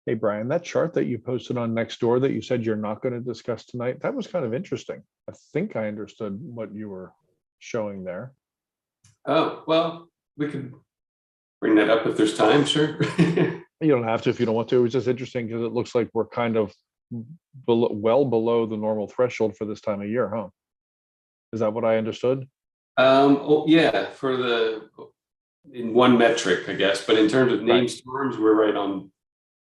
Hey, Brian, that chart that you posted on Nextdoor that you said you're not going to discuss tonight, that was kind of interesting. I think I understood what you were showing there. Oh, well, we could bring that up if there's time, sure. You don't have to if you don't want to. It was just interesting because it looks like we're kind of well below the normal threshold for this time of year, huh? Is that what I understood? Oh, yeah, in one metric, I guess, but in terms of Right. named storms, we're right on,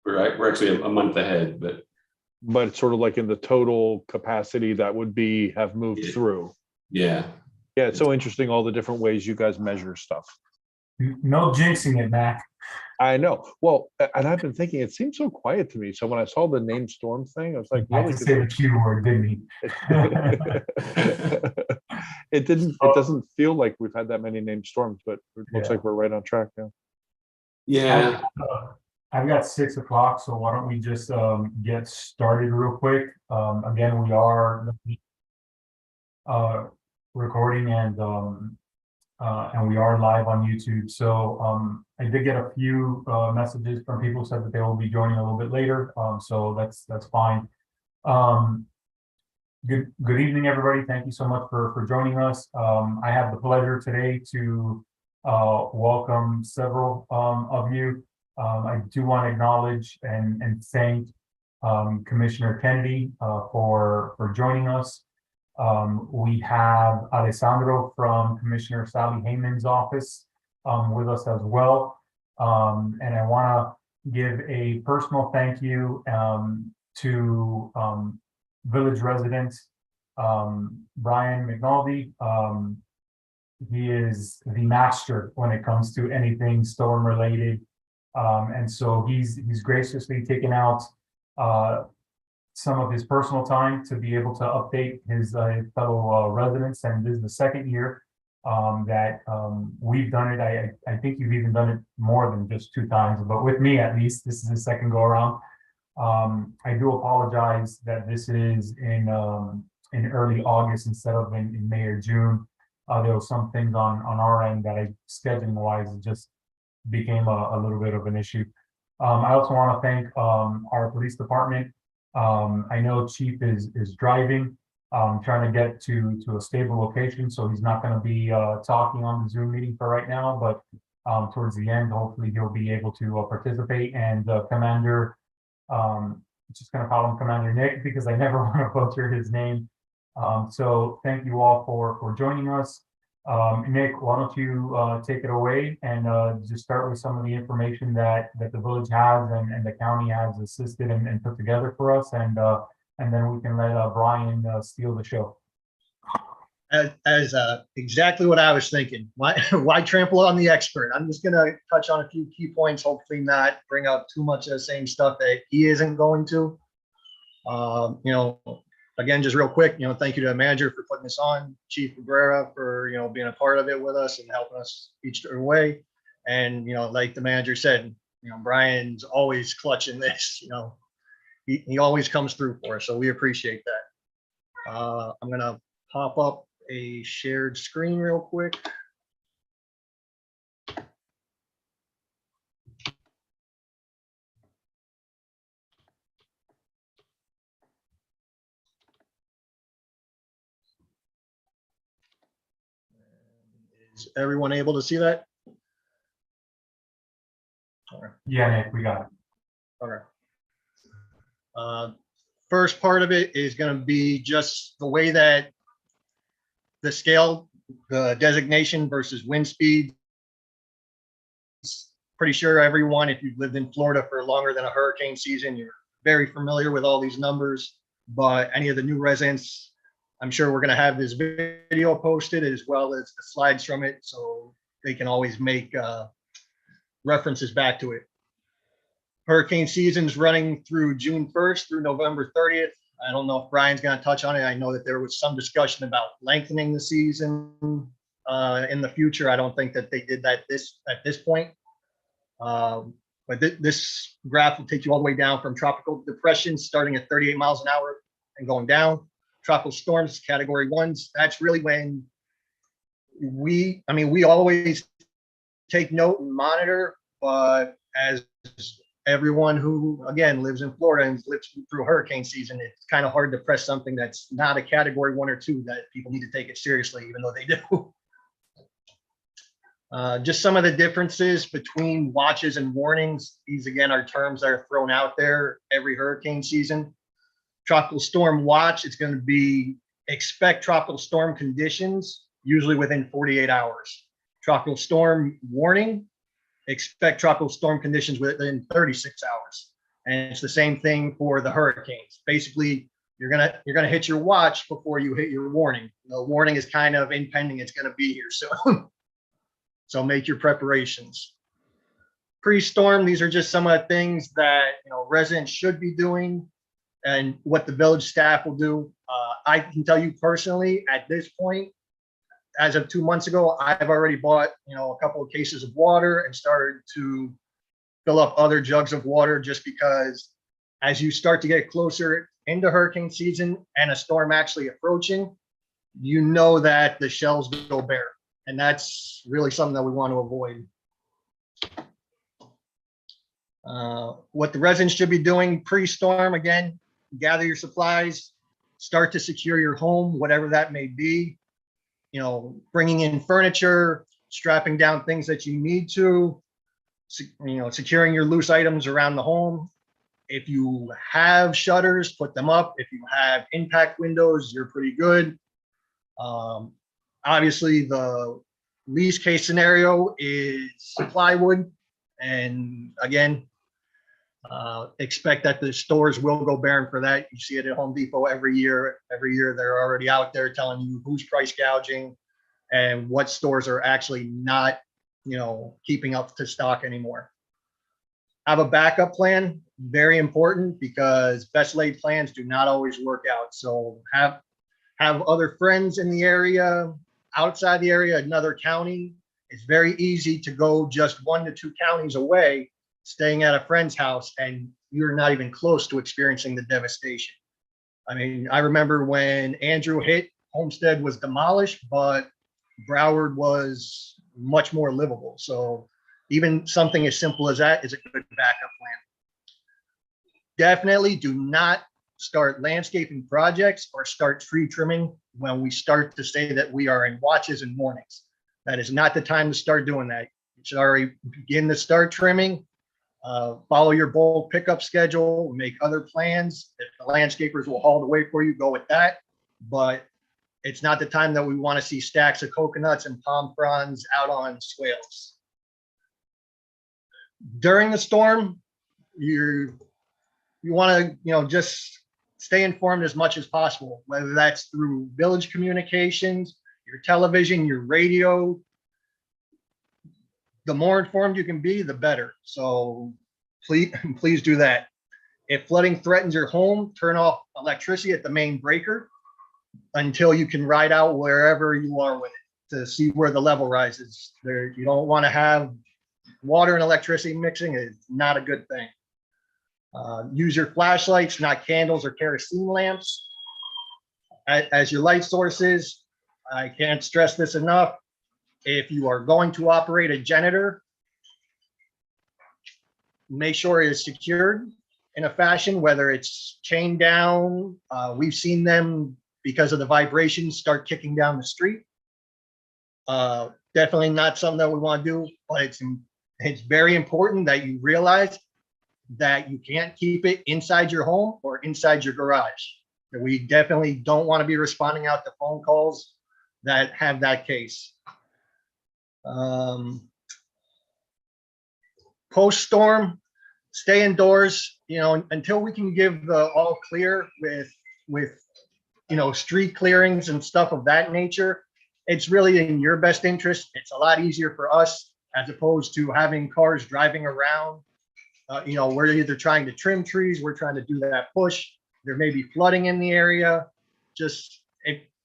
we're actually a month ahead, But it's sort of like in the total capacity that would be have moved yeah, through. yeah. Yeah, it's so interesting all the different ways you guys measure stuff. No jinxing it, Mac. I know. Well, and I've been thinking it seems so quiet to me. So when I saw the name storm thing, I was like, I had really? to say the Q word, didn't he? It didn't. It doesn't feel like we've had that many named storms, but it looks Yeah. like we're right on track now. Yeah. I've got 6 o'clock, so why don't we just get started real quick? Again, we are recording and we are live on YouTube. So I did get a few messages from people who said that they will be joining a little bit later. So that's fine. Good evening, everybody. Thank you so much for joining us. I have the pleasure today to welcome several of you. I do want to acknowledge and thank Commissioner Kennedy for joining us. We have Alessandro from Commissioner Sally Heyman's office with us as well. And I want to give a personal thank you to village resident Brian McNulty. He is the master when it comes to anything storm related. And so he's graciously taken out some of his personal time to be able to update his fellow residents. And this is the second year that we've done it. I think you've even done it more than just 2 times, but with me at least, this is the second go around. I do apologize that this is in early August instead of in May or June. There were some things on our end that scheduling wise, it just became a little bit of an issue. I also want to thank our police department. I know Chief is driving, trying to get to a stable location, so he's not going to be talking on the Zoom meeting for right now, but towards the end, hopefully he'll be able to participate. And Commander, just going to call him Commander Nick because I never want to butcher his name. So thank you all for joining us. Nick, why don't you take it away and just start with some of the information that the village has and the county has assisted and put together for us, and then we can let Brian steal the show. As exactly what I was thinking. Why trample on the expert? I'm just going to touch on a few key points, hopefully not bring up too much of the same stuff that he isn't going to. Again, just real quick, thank you to the manager for putting this on, Chief Cabrera for, being a part of it with us and helping us each other way. And, like the manager said, Brian's always clutching this, he always comes through for us. So we appreciate that. I'm going to pop up a shared screen real quick. Is everyone able to see that? Yeah, Nick, we got it. Okay. First part of it is going to be just the way that the scale, the designation versus wind speed. Pretty sure everyone, if you've lived in Florida for longer than a hurricane season, you're very familiar with all these numbers. But any of the new residents, I'm sure we're going to have this video posted as well as the slides from it, so they can always make references back to it. Hurricane season's running through June 1st through November 30th. I don't know if Brian's going to touch on it. I know that there was some discussion about lengthening the season in the future. I don't think that they did that at this point. But this graph will take you all the way down from tropical depression starting at 38 miles an hour and going down. Tropical storms, category 1s. That's really when we always take note and monitor, but as everyone who, again, lives in Florida and lives through hurricane season, it's kind of hard to press something that's not a category 1 or 2 that people need to take it seriously, even though they do. Just some of the differences between watches and warnings. These, again, are terms that are thrown out there every hurricane season. Tropical storm watch, it's going to be expect tropical storm conditions, usually within 48 hours. Tropical storm warning, expect tropical storm conditions within 36 hours. And it's the same thing for the hurricanes. Basically, you're gonna hit your watch before you hit your warning. The warning is kind of impending, it's gonna be here soon. So make your preparations. Pre-storm, these are just some of the things that residents should be doing and what the village staff will do. I can tell you personally, at this point, as of 2 months ago, I've already bought, a couple of cases of water and started to fill up other jugs of water, just because as you start to get closer into hurricane season and a storm actually approaching, you know that the shelves go bare. And that's really something that we want to avoid. What the residents should be doing pre-storm, again, gather your supplies, start to secure your home, whatever that may be. Bringing in furniture, strapping down things that you need to, securing your loose items around the home. If you have shutters, put them up. If you have impact windows, you're pretty good. Obviously, the least case scenario is plywood. And again, expect that the stores will go barren for that. You see it at Home Depot every year. Every year they're already out there telling you who's price gouging and what stores are actually not, keeping up to stock anymore. Have a backup plan, very important, because best laid plans do not always work out. So have other friends in the area, outside the area, another county. It's very easy to go just 1 to 2 counties away, staying at a friend's house, and you're not even close to experiencing the devastation. I mean, I remember when Andrew hit, Homestead was demolished, but Broward was much more livable. So even something as simple as that is a good backup plan. Definitely do not start landscaping projects or start tree trimming when we start to say that we are in watches and warnings. That is not the time to start doing that. You should already begin to start trimming. Follow your bulk pickup schedule, make other plans. If the landscapers will haul the way for you, go with that. But it's not the time that we want to see stacks of coconuts and palm fronds out on swales. During the storm, you want to, just stay informed as much as possible, whether that's through village communications, your television, your radio. The more informed you can be, the better. So please do that. If flooding threatens your home, turn off electricity at the main breaker until you can ride out wherever you are with it to see where the level rises. You don't want to have water and electricity mixing. It's not a good thing. Use your flashlights, not candles or kerosene lamps, as your light sources. I can't stress this enough. If you are going to operate a generator, make sure it is secured in a fashion, whether it's chained down. We've seen them, because of the vibrations, start kicking down the street. Definitely not something that we want to do, but it's very important that you realize that you can't keep it inside your home or inside your garage. That we definitely don't want to be responding out to phone calls that have that case. Post-storm, stay indoors, until we can give the all clear with street clearings and stuff of that nature. It's really in your best interest. It's a lot easier for us as opposed to having cars driving around. We're either trying to trim trees, we're trying to do that push. There may be flooding in the area.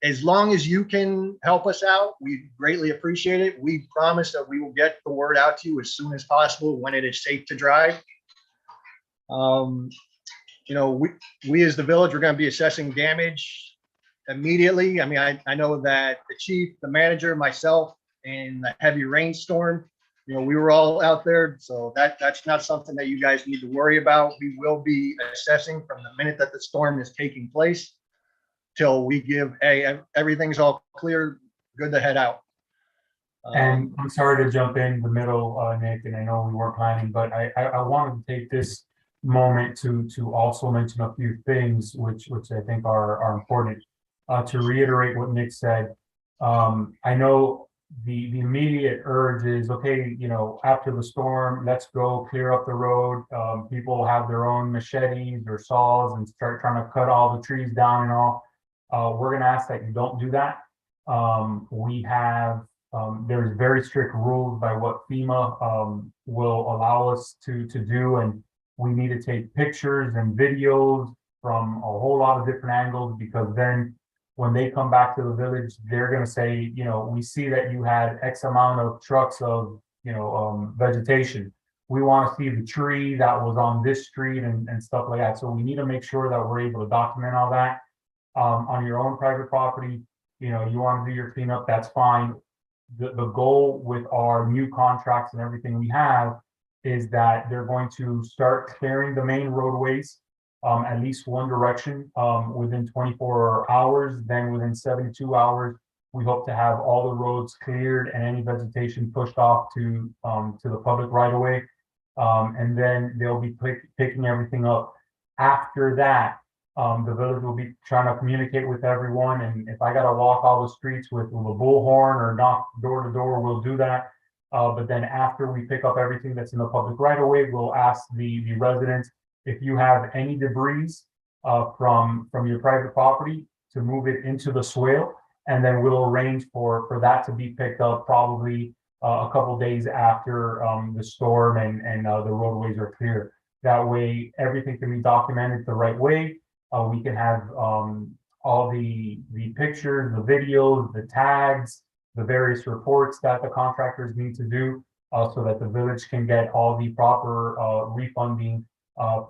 As long as you can help us out, we greatly appreciate it. We promise that we will get the word out to you as soon as possible when it is safe to drive. We as the village, we're going to be assessing damage immediately. I mean, I know that the chief, the manager, myself, in the heavy rainstorm, we were all out there, so that's not something that you guys need to worry about. We will be assessing from the minute that the storm is taking place till we give, hey, everything's all clear, good to head out. And I'm sorry to jump in the middle, Nick, and I know we weren't planning, but I wanted to take this moment to also mention a few things which I think are important. To reiterate what Nick said, I know the immediate urge is, okay, after the storm, let's go clear up the road. People have their own machetes or saws and start trying to cut all the trees down and all. We're going to ask that you don't do that. We have there's very strict rules by what FEMA will allow us to do, and we need to take pictures and videos from a whole lot of different angles, because then when they come back to the village, they're going to say, we see that you had X amount of trucks of vegetation. We want to see the tree that was on this street and stuff like that. So we need to make sure that we're able to document all that. On your own private property, you want to do your cleanup, that's fine. The goal with our new contracts and everything we have is that they're going to start clearing the main roadways, at least one direction, within 24 hours. Then within 72 hours, we hope to have all the roads cleared and any vegetation pushed off to the public right away. And then they'll be picking everything up. After that, the village will be trying to communicate with everyone. And if I got to walk all the streets with a bullhorn or knock door to door, we'll do that. But then after we pick up everything that's in the public right away, we'll ask the residents, if you have any debris from your private property, to move it into the swale. And then we'll arrange for that to be picked up probably a couple days after the storm and the roadways are clear. That way, everything can be documented the right way. We can have all the pictures, the videos, the tags, the various reports that the contractors need to do, so that the village can get all the proper refunding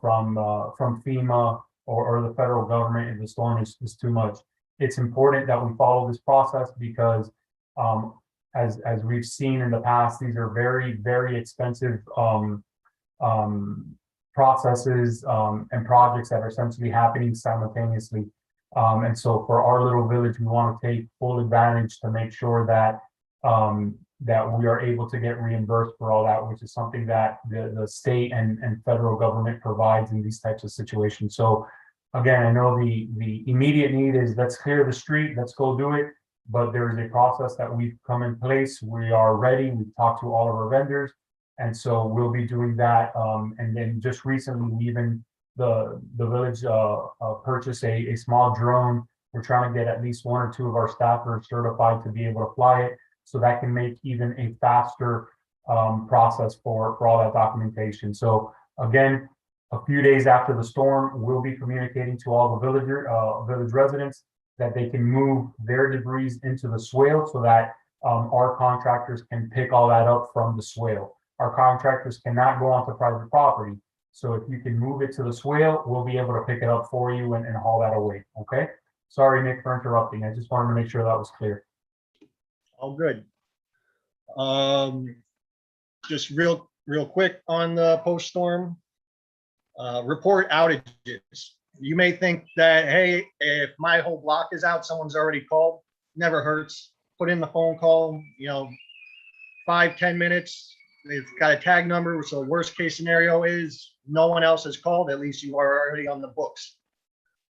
from FEMA or the federal government if the storm is too much. It's important that we follow this process because, as we've seen in the past, these are very, very expensive processes and projects that are essentially happening simultaneously. And so for our little village, we want to take full advantage to make sure that that we are able to get reimbursed for all that, which is something that the state and federal government provides in these types of situations. So again, I know the immediate need is let's clear the street, let's go do it. But there is a process that we've come in place. We are ready. We've talked to all of our vendors. And so we'll be doing that. And then just recently, we even the village purchased a small drone. We're trying to get at least one or two of our staffers certified to be able to fly it. So that can make even a faster process for all that documentation. So again, a few days after the storm, we'll be communicating to all the village residents that they can move their debris into the swale so that our contractors can pick all that up from the swale. Our contractors cannot go onto private property. So if you can move it to the swale, we'll be able to pick it up for you and haul that away, okay? Sorry, Nick, for interrupting. I just wanted to make sure that was clear. All good. Just real quick on the post-storm report outages. You may think that, hey, if my whole block is out, someone's already called. Never hurts. Put in the phone call, 5-10 minutes. It's got a tag number, so worst case scenario is no one else has called. At least you are already on the books.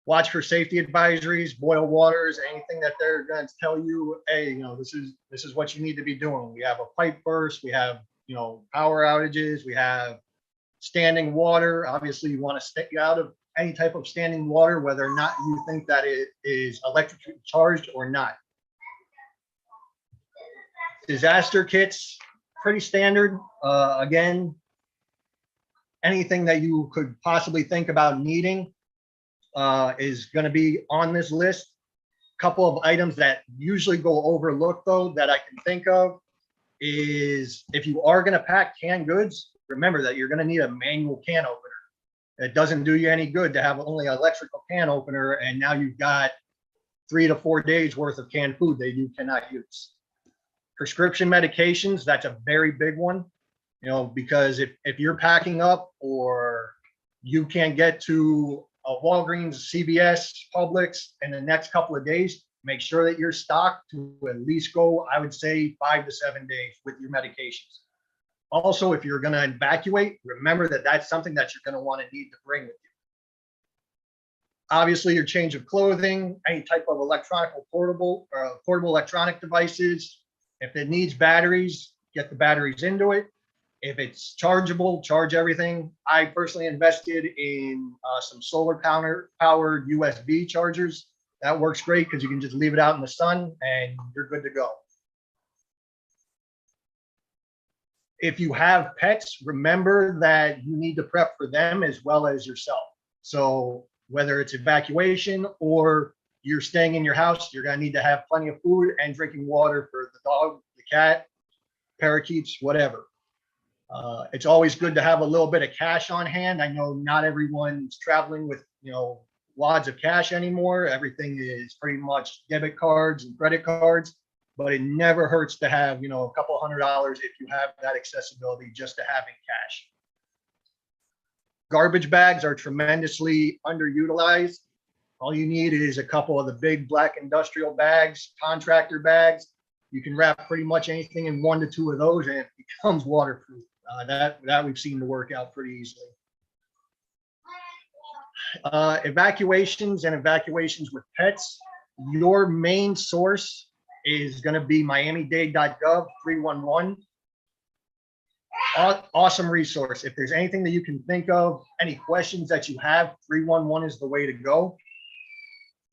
Watch for safety advisories, boil waters, anything that they're going to tell you, hey, this is what you need to be doing. We have a pipe burst, we have power outages, we have standing water. Obviously, you want to stay out of any type of standing water, whether or not you think that it is electrically charged or not. Disaster kits, pretty standard. Again, anything that you could possibly think about needing is going to be on this list. A couple of items that usually go overlooked, though, that I can think of is if you are going to pack canned goods, remember that you're going to need a manual can opener. It doesn't do you any good to have only an electrical can opener, and now you've got 3 to 4 days worth of canned food that you cannot use. Prescription medications, that's a very big one, because if you're packing up or you can't get to a Walgreens, CVS, Publix in the next couple of days, make sure that you're stocked to at least go, I would say, 5 to 7 days with your medications. Also, if you're going to evacuate, remember that that's something that you're going to want to need to bring with you. Obviously, your change of clothing, any type of portable electronic devices. If it needs batteries, get the batteries into it. If it's chargeable, charge everything. I personally invested in some solar powered USB chargers. That works great because you can just leave it out in the sun and you're good to go. If you have pets, remember that you need to prep for them as well as yourself. So whether it's evacuation or you're staying in your house, you're going to need to have plenty of food and drinking water for the dog, the cat, parakeets, whatever. It's always good to have a little bit of cash on hand. I know not everyone's traveling with, wads of cash anymore. Everything is pretty much debit cards and credit cards, but it never hurts to have, a couple $100 if you have that accessibility just to having cash. Garbage bags are tremendously underutilized. All you need is a couple of the big black industrial bags, contractor bags. You can wrap pretty much anything in 1 to 2 of those and it becomes waterproof. That we've seen to work out pretty easily. Evacuations with pets. Your main source is going to be miami-dade.gov 311. Awesome resource. If there's anything that you can think of, any questions that you have, 311 is the way to go.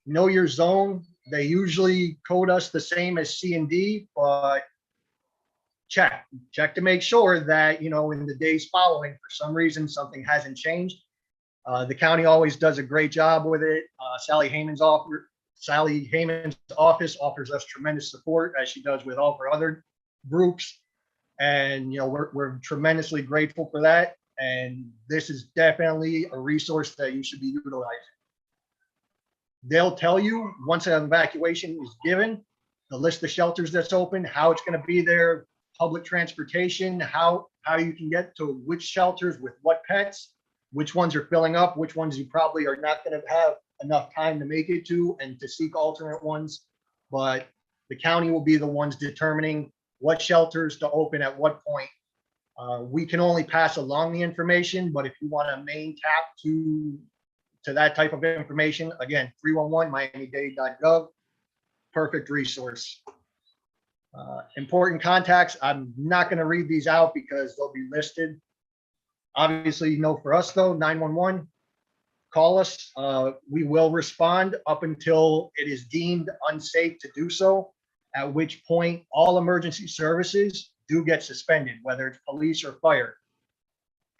Know your zone. They usually code us the same as C and D, but check to make sure that, in the days following, for some reason, something hasn't changed. The county always does a great job with it. Sally Heyman's office offers us tremendous support, as she does with all of our other groups. And, we're tremendously grateful for that. And this is definitely a resource that you should be utilizing. They'll tell you once an evacuation is given, the list of shelters that's open, how it's going to be there, public transportation, how you can get to which shelters with what pets, which ones are filling up, which ones you probably are not going to have enough time to make it to, and to seek alternate ones. But the county will be the ones determining what shelters to open at what point. We can only pass along the information, but if you want a main tap to that type of information, again, 311 miami-dade.gov, perfect resource. Important contacts, I'm not going to read these out because they'll be listed. Obviously, for us though, 911, call us. We will respond up until it is deemed unsafe to do so, at which point all emergency services do get suspended, whether it's police or fire.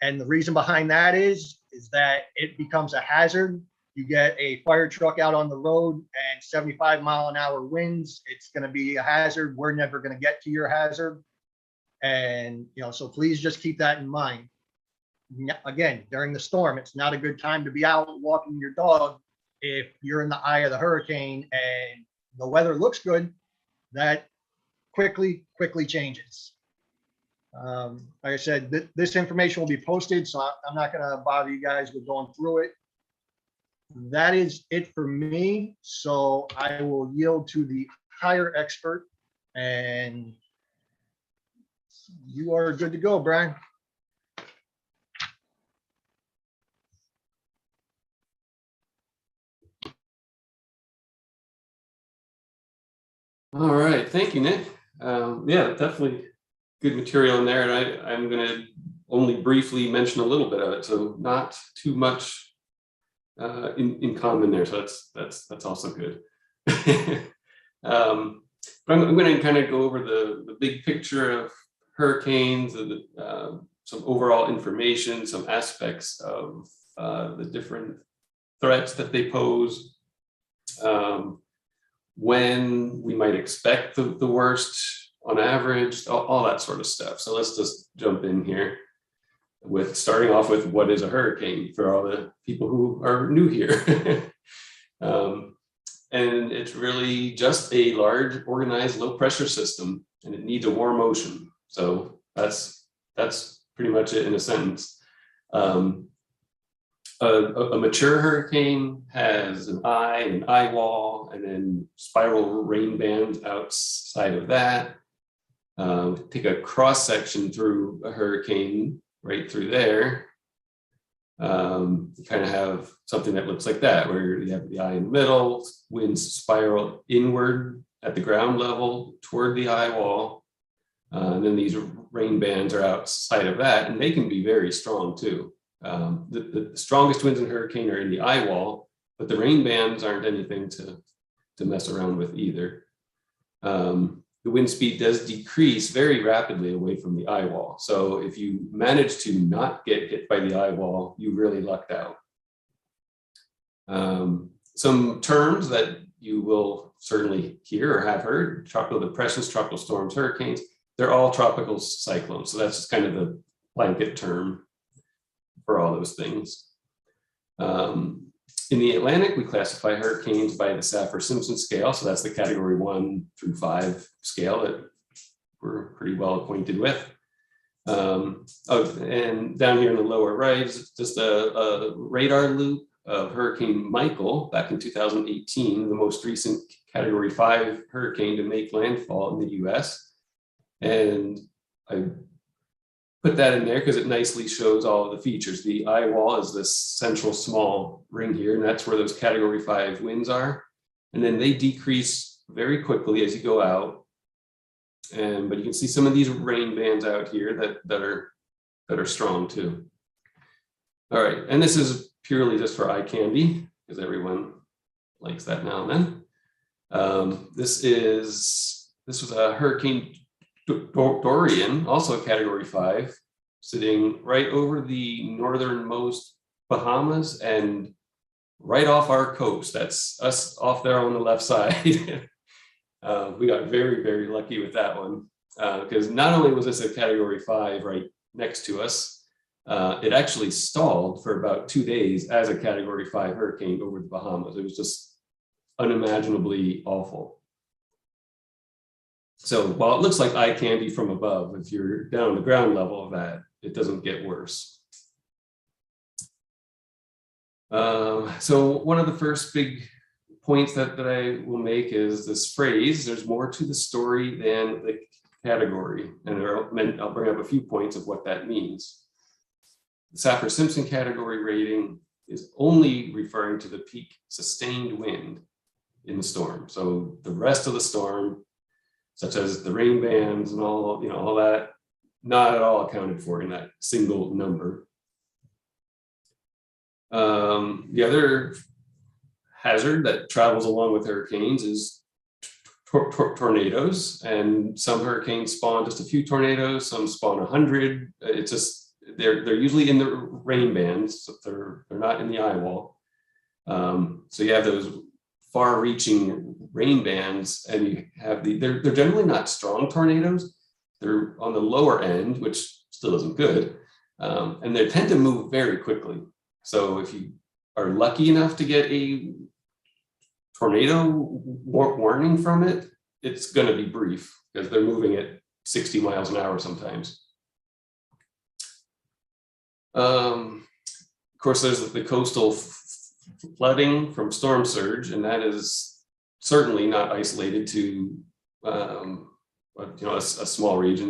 And the reason behind that is that it becomes a hazard. You get a fire truck out on the road and 75-mile-an-hour winds, it's going to be a hazard. We're never going to get to your hazard. And, so please just keep that in mind. Again, during the storm, it's not a good time to be out walking your dog if you're in the eye of the hurricane and the weather looks good. That quickly changes. Like I said, this information will be posted, so I'm not going to bother you guys with going through it. That is it for me. So I will yield to the higher expert, and you are good to go, Brian. All right, thank you, Nick. Yeah, definitely good material in there, and I'm going to only briefly mention a little bit of it, so not too much in common there. So that's also good. But I'm going to kind of go over the big picture of hurricanes and some overall information, some aspects of the different threats that they pose. When we might expect the worst on average, all that sort of stuff. So let's just jump in here with starting off with what is a hurricane for all the people who are new here. And it's really just a large organized low pressure system and it needs a warm ocean. So that's pretty much it in a sentence. A mature hurricane has an eye wall, and then spiral rain bands outside of that. Take a cross section through a hurricane right through there. You kind of have something that looks like that, where you have the eye in the middle, winds spiral inward at the ground level toward the eye wall. And then these rain bands are outside of that, and they can be very strong too. The strongest winds in a hurricane are in the eye wall, but the rain bands aren't anything to mess around with either. The wind speed does decrease very rapidly away from the eye wall. So if you manage to not get hit by the eye wall, you really lucked out. Some terms that you will certainly hear or have heard: tropical depressions, tropical storms, hurricanes. They're all tropical cyclones. So that's just kind of the blanket term for all those things. In the Atlantic, we classify hurricanes by the Saffir-Simpson scale. So that's the category 1 through 5 scale that we're pretty well acquainted with. And down here in the lower right is just a radar loop of Hurricane Michael back in 2018, the most recent category 5 hurricane to make landfall in the US. And I put that in there because it nicely shows all of the features. The eye wall is this central small ring here, and that's where those category 5 winds are. And then they decrease very quickly as you go out. But you can see some of these rain bands out here that are strong too. All right, and this is purely just for eye candy, because everyone likes that now and then. This was a Hurricane Dorian, also a category 5, sitting right over the northernmost Bahamas and right off our coast. That's us off there on the left side. We got very, very lucky with that one, because not only was this a category 5 right next to us, it actually stalled for about 2 days as a category 5 hurricane over the Bahamas. It was just unimaginably awful. So while it looks like eye candy from above, if you're down the ground level of that, it doesn't get worse. So one of the first big points that I will make is this phrase: there's more to the story than the category. And I'll bring up a few points of what that means. The Saffir-Simpson category rating is only referring to the peak sustained wind in the storm. So the rest of the storm, such as the rain bands and all that, not at all accounted for in that single number. The other hazard that travels along with hurricanes is tornadoes, and some hurricanes spawn just a few tornadoes, some spawn 100. It's just they're usually in the rain bands, so they're not in the eye wall. So you have those far-reaching rain bands, and you have they're generally not strong tornadoes. They're on the lower end, which still isn't good, and they tend to move very quickly. So if you are lucky enough to get a tornado warning from it, it's going to be brief because they're moving at 60 miles an hour sometimes. Of course, there's the coastal flooding from storm surge, and that is certainly not isolated to a small region.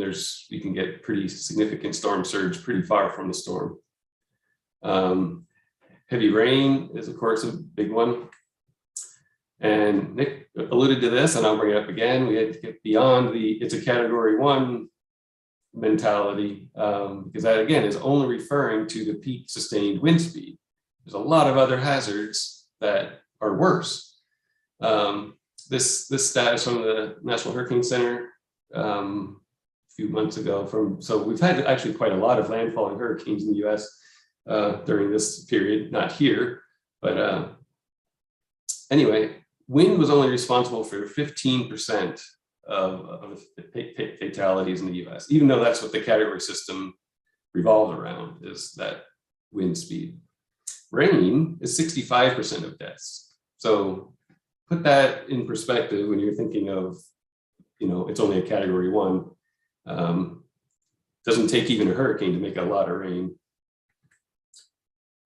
You can get pretty significant storm surge pretty far from the storm. Heavy rain is, of course, a big one. And Nick alluded to this, and I'll bring it up again. We had to get beyond it's a category 1 mentality, because that, again, is only referring to the peak sustained wind speed. There's a lot of other hazards that are worse. This stat is from the National Hurricane Center a few months ago. So we've had actually quite a lot of landfalling hurricanes in the US during this period, not here, but anyway, wind was only responsible for 15% of fatalities in the US, even though that's what the category system revolves around, is that wind speed. Rain is 65% of deaths. So put that in perspective when you're thinking of it's only a category 1. Doesn't take even a hurricane to make a lot of rain.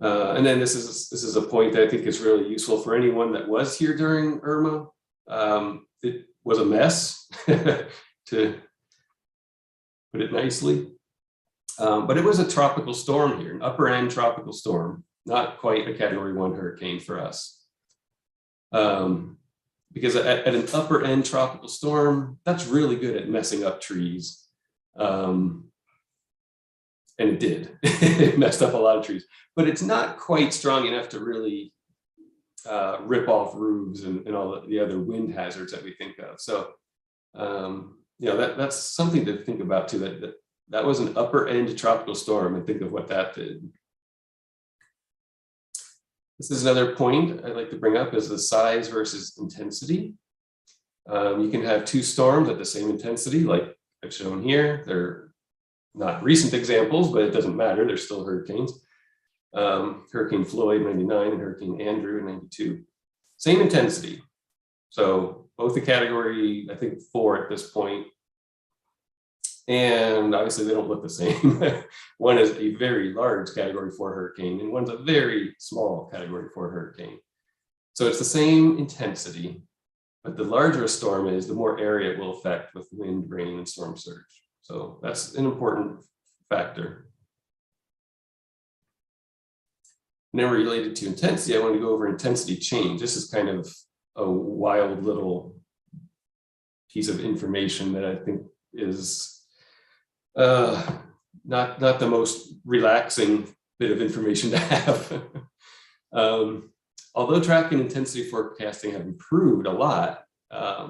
And then this is a point that I think is really useful for anyone that was here during Irma. It was a mess, to put it nicely. But it was a tropical storm here, an upper end tropical storm, not quite a category 1 hurricane for us. Because at an upper end tropical storm, that's really good at messing up trees. And it did. It messed up a lot of trees, but it's not quite strong enough to really rip off roofs and all the other wind hazards that we think of. So, that's something to think about too, that was an upper end tropical storm, and think of what that did. This is another point I'd like to bring up, is the size versus intensity. You can have 2 storms at the same intensity, like I've shown here. They're not recent examples, but it doesn't matter. They're still hurricanes. Hurricane Floyd, 99, and Hurricane Andrew in 92. Same intensity. So both the category, I think 4 at this point. And obviously they don't look the same. One is a very large category 4 hurricane, and one's a very small category 4 hurricane. So it's the same intensity, but the larger a storm is, the more area it will affect with wind, rain, and storm surge. So that's an important factor. And then related to intensity, I want to go over intensity change. This is kind of a wild little piece of information that I think is not the most relaxing bit of information to have. Although traffic and intensity forecasting have improved a lot,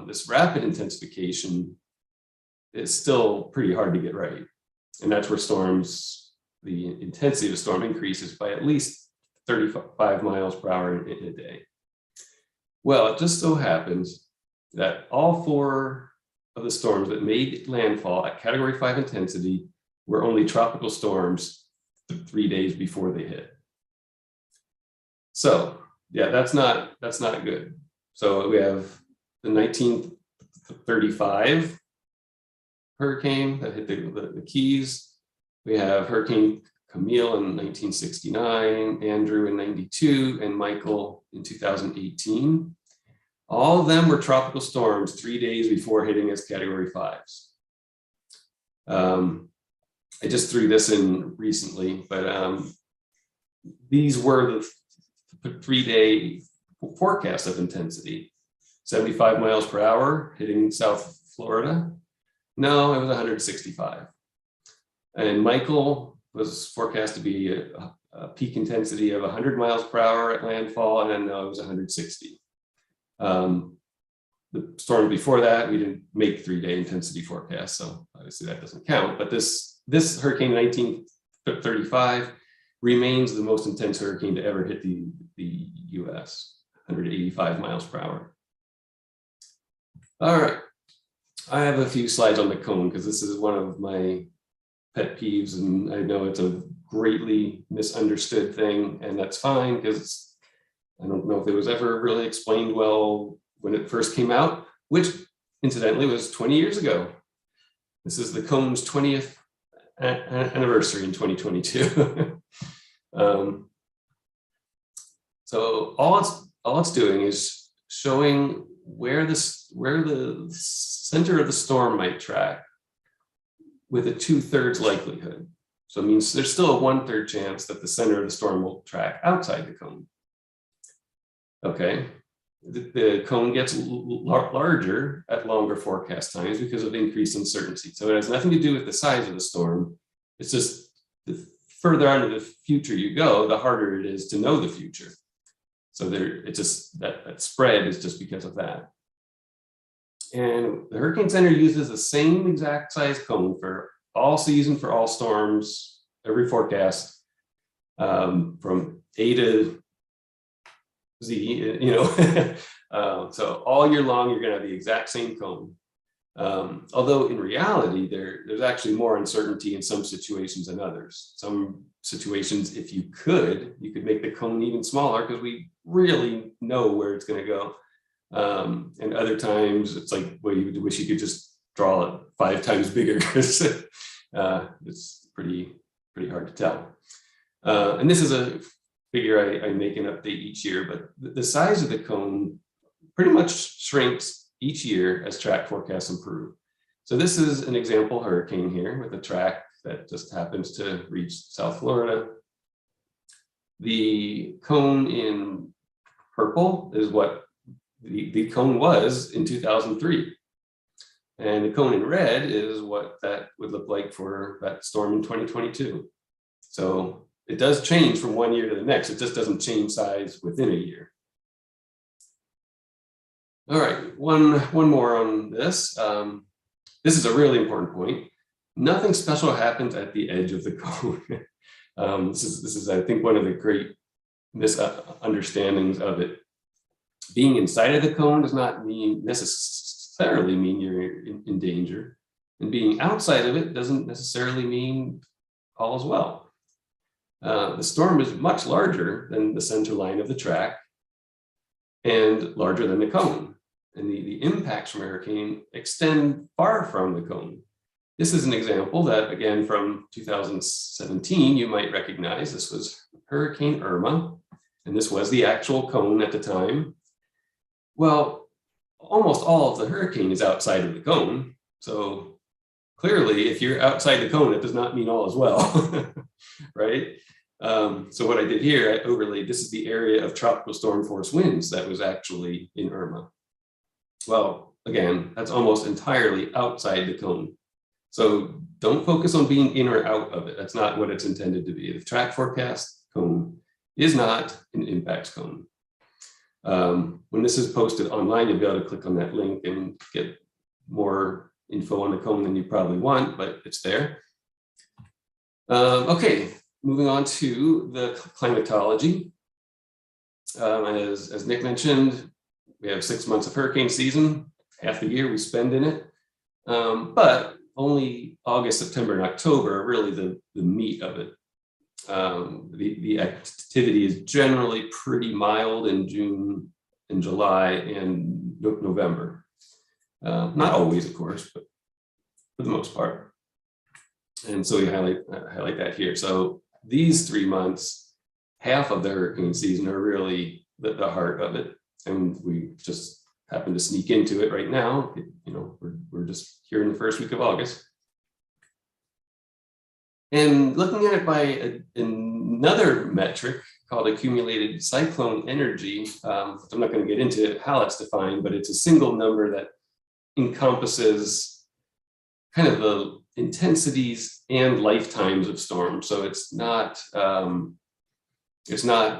this rapid intensification is still pretty hard to get right. And that's where the intensity of the storm increases by at least 35 miles per hour in a day. Well, it just so happens that all 4 of the storms that made landfall at category 5 intensity were only tropical storms 3 days before they hit. So yeah, that's not good. So we have the 1935 hurricane that hit the Keys. We have Hurricane Camille in 1969, Andrew in 92, and Michael in 2018. All of them were tropical storms 3 days before hitting as category 5s. I just threw this in recently, but these were the 3-day forecast of intensity. 75 miles per hour hitting South Florida. No, it was 165. And Michael was forecast to be a peak intensity of 100 miles per hour at landfall, and then it was 160. The storm before that, we didn't make 3-day intensity forecast, so obviously that doesn't count. But this hurricane 1935 remains the most intense hurricane to ever hit the U.S. 185 miles per hour. All right, I have a few slides on the cone because this is one of my pet peeves, and I know it's a greatly misunderstood thing, and that's fine because I don't know if it was ever really explained well when it first came out, which incidentally was 20 years ago. This is the cone's 20th anniversary in 2022. So all it's doing is showing where the center of the storm might track with a 2/3 likelihood. So it means there's still a 1/3 chance that the center of the storm will track outside the cone. Okay, the cone gets larger at longer forecast times because of increased uncertainty. So it has nothing to do with the size of the storm. It's just the further on into the future you go, the harder it is to know the future. So it's just that spread is just because of that. And the Hurricane Center uses the same exact size cone for all season, for all storms, every forecast, from A to Z, so all year long, you're gonna have the exact same cone. Although in reality, there's actually more uncertainty in some situations than others. Some situations, if you could make the cone even smaller because we really know where it's gonna go. And other times it's like, well, you wish you could just draw it 5 times bigger because it's pretty hard to tell. And this is a figure I make and update each year, but the size of the cone pretty much shrinks each year as track forecasts improve. So this is an example hurricane here with a track that just happens to reach South Florida. The cone in purple is what the cone was in 2003. And the cone in red is what that would look like for that storm in 2022. So it does change from one year to the next. It just doesn't change size within a year. All right, one more on this. This is a really important point. Nothing special happens at the edge of the cone. This is, I think, one of the great misunderstandings of it. Being inside of the cone does not necessarily mean you're in danger, and being outside of it doesn't necessarily mean all is well. The storm is much larger than the center line of the track and larger than the cone. And the impacts from a hurricane extend far from the cone. This is an example that, again, from 2017, you might recognize. This was Hurricane Irma, and this was the actual cone at the time. Well, almost all of the hurricane is outside of the cone. So clearly, if you're outside the cone, it does not mean all is well, right? So what I did here, I overlaid, this is the area of tropical storm force winds that was actually in Irma. Well, again, that's almost entirely outside the cone. So don't focus on being in or out of it. That's not what it's intended to be. The track forecast cone is not an impacts cone. When this is posted online, you'll be able to click on that link and get more info on the cone than you probably want, but it's there. Okay, moving on to the climatology. As Nick mentioned, we have 6 months of hurricane season. Half the year we spend in it, but only August, September, and October are really the meat of it. The activity is generally pretty mild in June and July and November. Not always, of course, but for the most part. And so we highlight that here. So these 3 months, half of the hurricane season are really the heart of it. And we just happen to sneak into it right now. You know, we're just here in the first week of August. And looking at it by another metric called accumulated cyclone energy, I'm not going to get into how it's defined, but it's a single number that encompasses kind of the intensities and lifetimes of storms. So it's not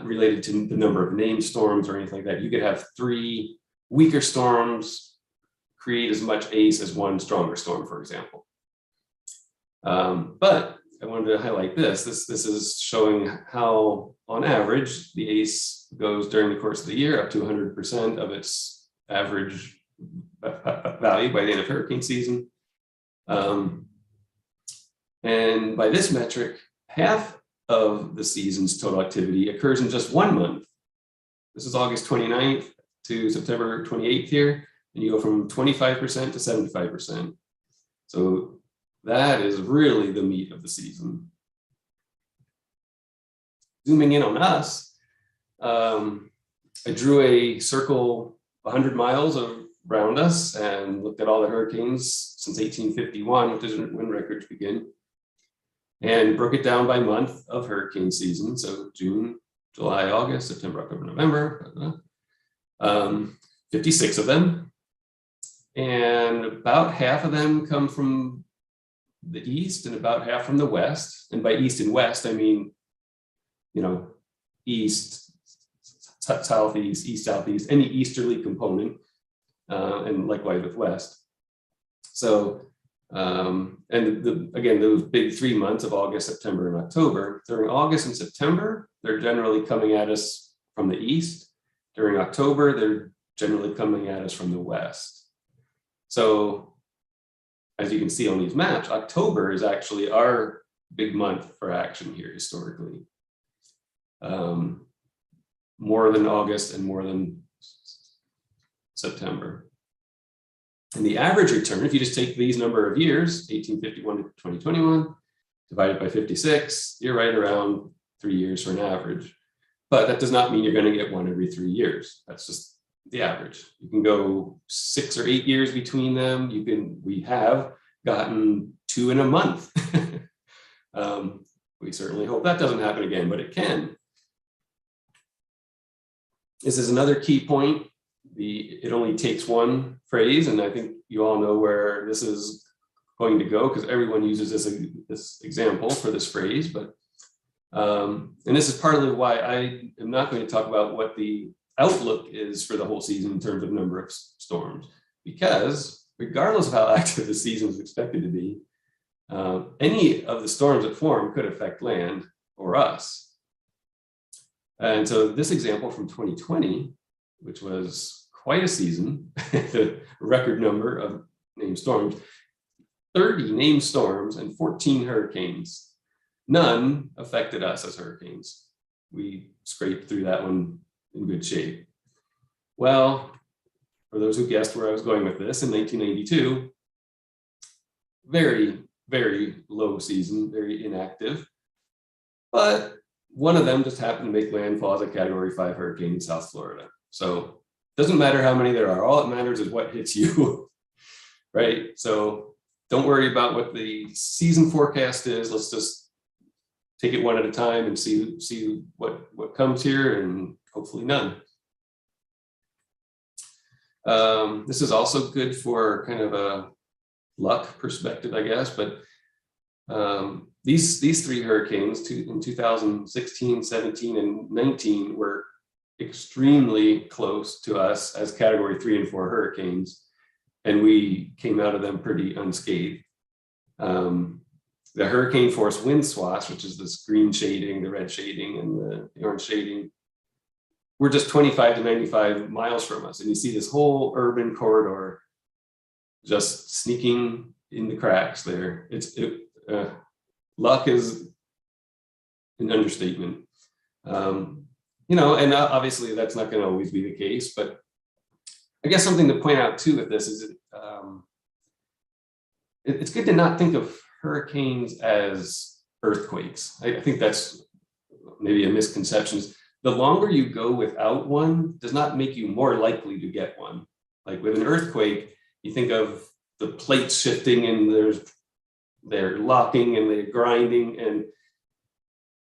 related to the number of named storms or anything like that. You could have 3 weaker storms create as much ACE as 1 stronger storm, for example. But I wanted to highlight this. This is showing how, on average, the ACE goes during the course of the year up to 100% of its average value by the end of hurricane season. And by this metric, half of the season's total activity occurs in just 1 month. This is August 29th to September 28th here, and you go from 25% to 75%. So that is really the meat of the season. Zooming in on us, I drew a circle 100 miles around us and looked at all the hurricanes since 1851, which is when records begin, and broke it down by month of hurricane season. So June, July, August, September, October, November, 56 of them. And about half of them come from the east and about half from the west. And by east and west, I mean, you know, east, southeast, east, southeast, any easterly component, and likewise with west. So, again, those big 3 months of August, September, and October. During August and September, they're generally coming at us from the east. During October, they're generally coming at us from the west. So, as you can see on these maps, October is actually our big month for action here historically. More than August and more than September. And the average return, if you just take these number of years, 1851 to 2021, divided by 56, you're right around 3 years for an average. But that does not mean you're going to get one every 3 years. That's just the average. You can go 6 or 8 years between them. We have gotten 2 in a month. We certainly hope that doesn't happen again, but it can. This is another key point. It only takes one phrase, and I think you all know where this is going to go because everyone uses this example for this phrase. But and this is partly why I am not going to talk about what the outlook is for the whole season in terms of number of storms, because regardless of how active the season is expected to be, any of the storms that form could affect land or us. And so this example from 2020, which was quite a season, the record number of named storms, 30 named storms and 14 hurricanes. None affected us as hurricanes. We scraped through that one in good shape. Well, for those who guessed where I was going with this, in 1992, very, very low season, very inactive. But one of them just happened to make landfall as a Category 5 hurricane in South Florida. So it doesn't matter how many there are. All that matters is what hits you, right? So don't worry about what the season forecast is. Let's just take it one at a time and see what comes here, and hopefully none. This is also good for kind of a luck perspective, I guess, but these 3 hurricanes in 2016, 17, and 19 were extremely close to us as Category 3 and 4 hurricanes, and we came out of them pretty unscathed. The hurricane force wind swaths, which is this green shading, the red shading, and the orange shading, were just 25 to 95 miles from us. And you see this whole urban corridor just sneaking in the cracks there. Luck is an understatement. And obviously that's not going to always be the case, but I guess something to point out too with this is it's good to not think of hurricanes as earthquakes. I think that's maybe a misconception. The longer you go without one does not make you more likely to get one. Like with an earthquake, you think of the plates shifting and they're locking and they're grinding, and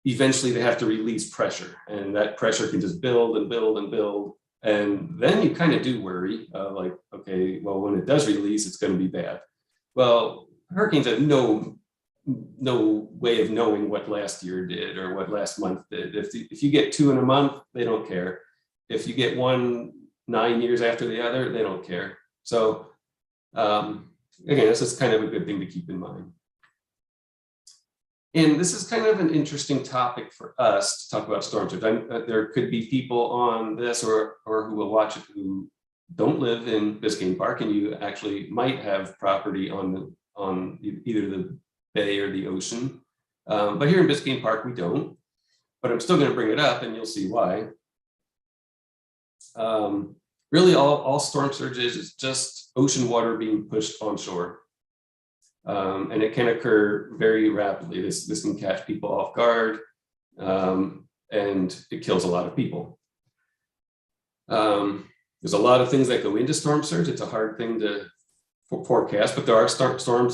eventually they have to release pressure, and that pressure can just build and build and build. And then you kind of do worry, like, okay, well, when it does release, it's going to be bad. Well, hurricanes have no way of knowing what last year did or what last month did. If you get 2 in a month, they don't care. If you get 1 9 years after the other, they don't care. So again, this is kind of a good thing to keep in mind. And this is kind of an interesting topic for us to talk about storm surge. There could be people on this or who will watch it who don't live in Biscayne Park, and you actually might have property on either the bay or the ocean. But here in Biscayne Park, we don't. But I'm still going to bring it up, and you'll see why. Really, all storm surge is just ocean water being pushed onshore. And it can occur very rapidly. This can catch people off guard, and it kills a lot of people. There's a lot of things that go into storm surge. It's a hard thing to forecast, but there are storm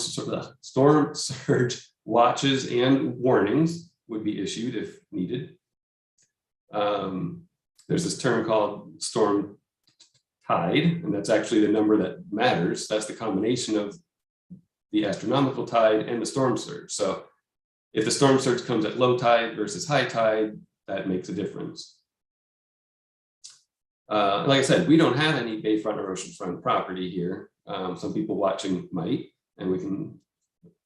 surge watches and warnings would be issued if needed. There's this term called storm tide, and that's actually the number that matters. That's the combination of the astronomical tide and the storm surge. So if the storm surge comes at low tide versus high tide, that makes a difference. Like I said, we don't have any bayfront or oceanfront property here. Some people watching might, and we can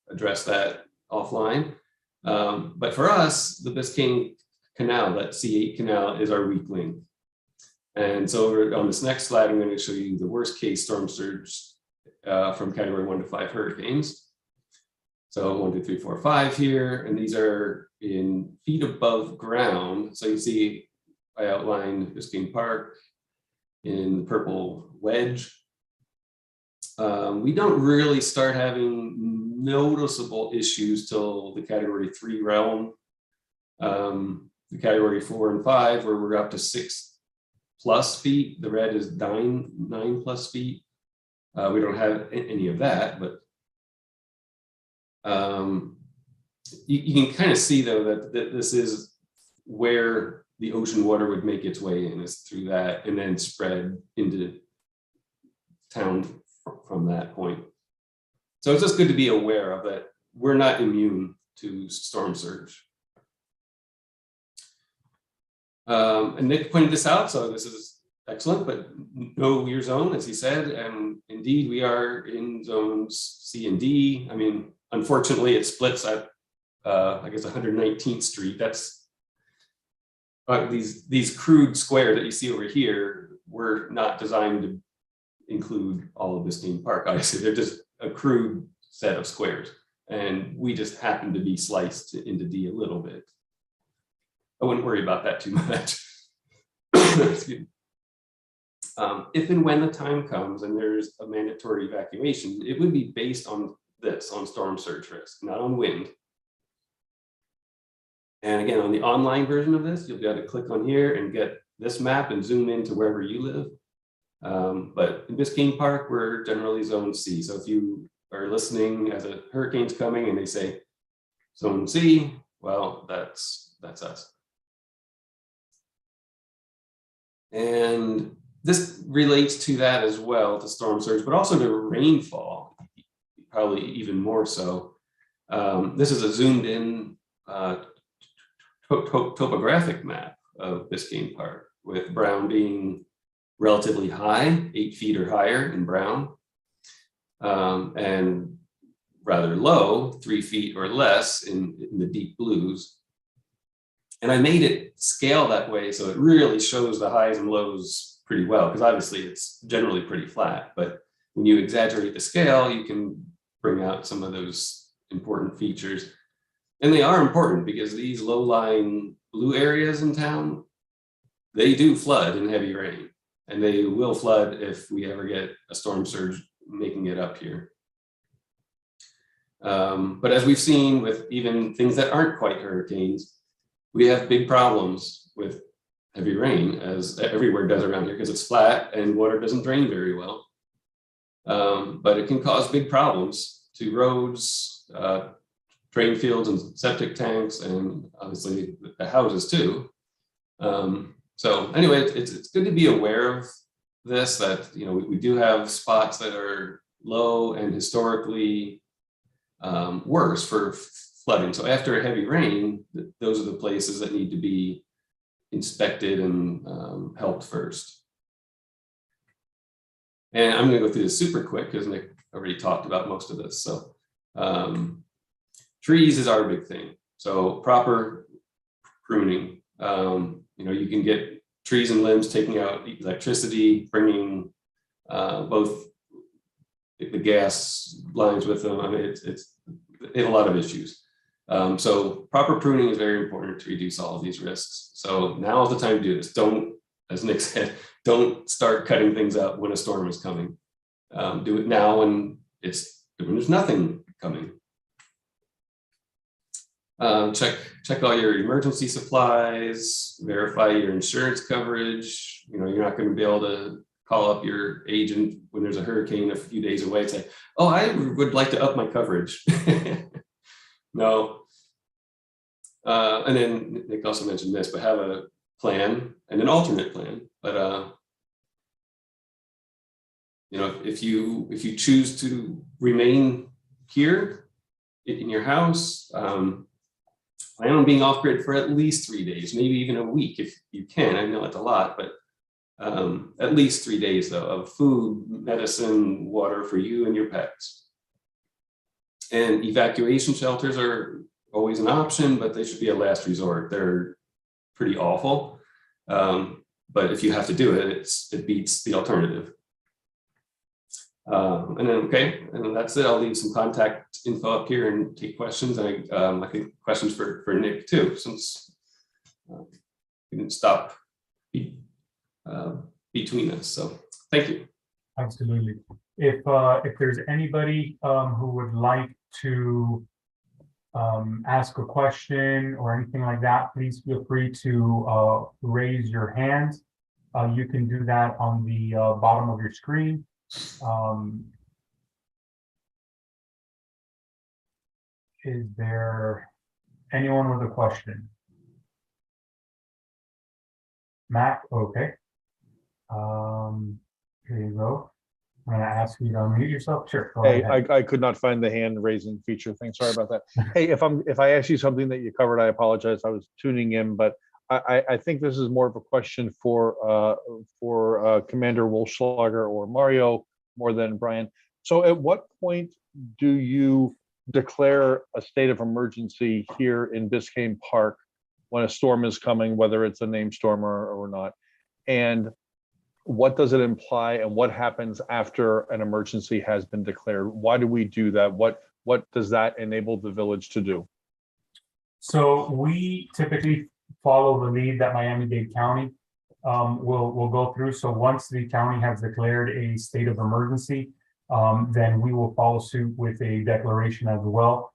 address that offline. But for us, the Biscayne Canal, that C8 canal, is our weak link. And so on this next slide, I'm going to show you the worst case storm surge from Category 1 to 5 hurricanes. So 1, 2, 3, 4, 5 here, and these are in feet above ground. So you see I outlined Biscayne Park in the purple wedge. We don't really start having noticeable issues till the category 3 realm. The category 4 and 5, where we're up to 6+ feet. The red is 9+ feet. We don't have any of that, but you can kind of see though that this is where the ocean water would make its way in, is through that and then spread into town from that point. So it's just good to be aware of that. We're not immune to storm surge. And Nick pointed this out, so this is excellent, but know your zone, as he said, and indeed we are in zones C and D. I mean, unfortunately, it splits at I guess 119th Street. That's these crude squares that you see over here were not designed to include all of Biscayne Park. Obviously, they're just a crude set of squares, and we just happen to be sliced into D a little bit. I wouldn't worry about that too much. Excuse me. If and when the time comes and there's a mandatory evacuation, it would be based on this, on storm surge risk, not on wind. And again, on the online version of this, you'll be able to click on here and get this map and zoom into wherever you live. But in Biscayne Park, we're generally zone C. So if you are listening as a hurricane's coming and they say zone C, well, that's us. And this relates to that as well, to storm surge, but also to rainfall, probably even more so. This is a zoomed in topographic map of Biscayne Park, with Brown being relatively high, 8 feet or higher in Brown, and rather low, 3 feet or less in the deep blues. And I made it scale that way so it really shows the highs and lows pretty well, because obviously it's generally pretty flat, but when you exaggerate the scale, you can bring out some of those important features. And they are important because these low-lying blue areas in town, they do flood in heavy rain, and they will flood if we ever get a storm surge making it up here. But as we've seen with even things that aren't quite hurricanes, we have big problems with heavy rain, as everywhere does around here, because it's flat and water doesn't drain very well. But it can cause big problems to roads, drain fields and septic tanks, and obviously the houses too. So anyway, it's good to be aware of this, that we do have spots that are low and historically worse for flooding. So after a heavy rain, those are the places that need to be inspected and helped first. And I'm going to go through this super quick because Nick already talked about most of this. So trees is our big thing. So proper pruning. You can get trees and limbs taking out electricity, bringing both the gas lines with them. I mean, they have a lot of issues. So proper pruning is very important to reduce all of these risks. So now is the time to do this. Don't, as Nick said, don't start cutting things out when a storm is coming. Do it now when there's nothing coming. Check all your emergency supplies, verify your insurance coverage. You're not going to be able to call up your agent when there's a hurricane a few days away and say, oh, I would like to up my coverage. No. And then Nick also mentioned this, but have a plan and an alternate plan. But if you choose to remain here in your house, plan on being off grid for at least 3 days, maybe even a week if you can. I know it's a lot, but at least 3 days though, of food, medicine, water for you and your pets. And evacuation shelters are always an option, but they should be a last resort. They're pretty awful. But if you have to do it, it beats the alternative. And then that's it. I'll leave some contact info up here and take questions. And I think questions for Nick too, since we didn't stop between us. So thank you. Absolutely. If there's anybody who would like to ask a question or anything like that, please feel free to raise your hand. You can do that on the bottom of your screen. Is there anyone with a question? Matt, okay. Here you go. I'm gonna ask you to unmute yourself. Sure. Go Hey, ahead. I could not find the hand raising feature thing. Sorry about that. Hey, if I ask you something that you covered, I apologize. I was tuning in, but I think this is more of a question for Commander Wolfschlager or Mario more than Brian. So at what point do you declare a state of emergency here in Biscayne Park when a storm is coming, whether it's a named storm or not? And what does it imply, and what happens after an emergency has been declared? Why do we do that? What does that enable the village to do? So we typically follow the lead that Miami-Dade County will go through. So once the county has declared a state of emergency, then we will follow suit with a declaration as well.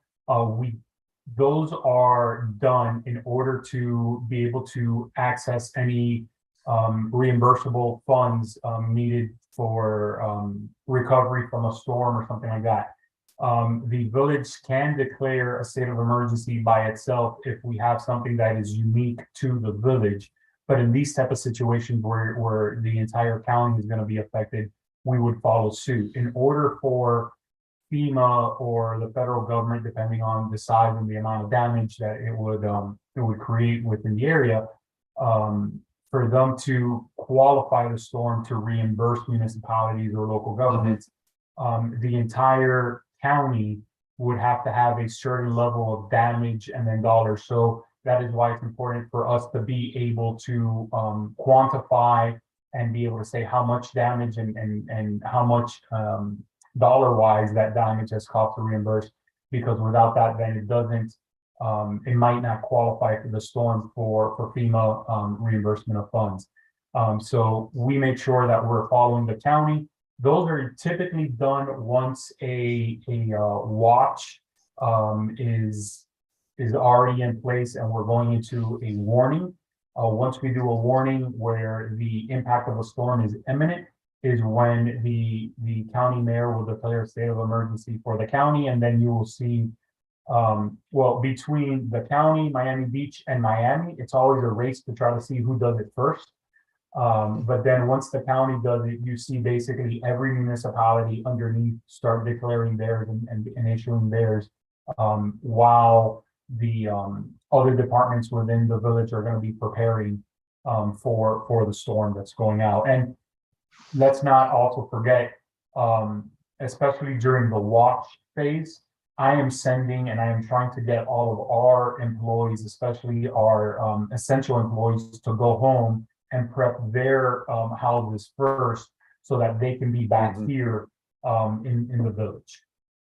Those are done in order to be able to access any reimbursable funds needed for recovery from a storm or something like that. The village can declare a state of emergency by itself if we have something that is unique to the village. But in these type of situations where the entire county is going to be affected, we would follow suit. In order for FEMA or the federal government, depending on the size and the amount of damage that it would create within the area, for them to qualify the storm to reimburse municipalities or local governments, the entire county would have to have a certain level of damage and then dollars. So that is why it's important for us to be able to quantify and be able to say how much damage and how much dollar-wise that damage has cost to reimburse, because without that, then it doesn't, it might not qualify for the storm for FEMA reimbursement of funds. So we make sure that we're following the county. Those are typically done once a watch is already in place and we're going into a warning. Once we do a warning where the impact of a storm is imminent, is when the county mayor will declare a state of emergency for the county, and then you will see, well, between the county, Miami Beach, and Miami, it's always a race to try to see who does it first. But then once the county does it, you see basically every municipality underneath start declaring theirs and issuing theirs, while the other departments within the village are going to be preparing for the storm that's going out. And let's not also forget, especially during the watch phase, I am sending and I am trying to get all of our employees, especially our essential employees, to go home and prep their houses first so that they can be back here in the village.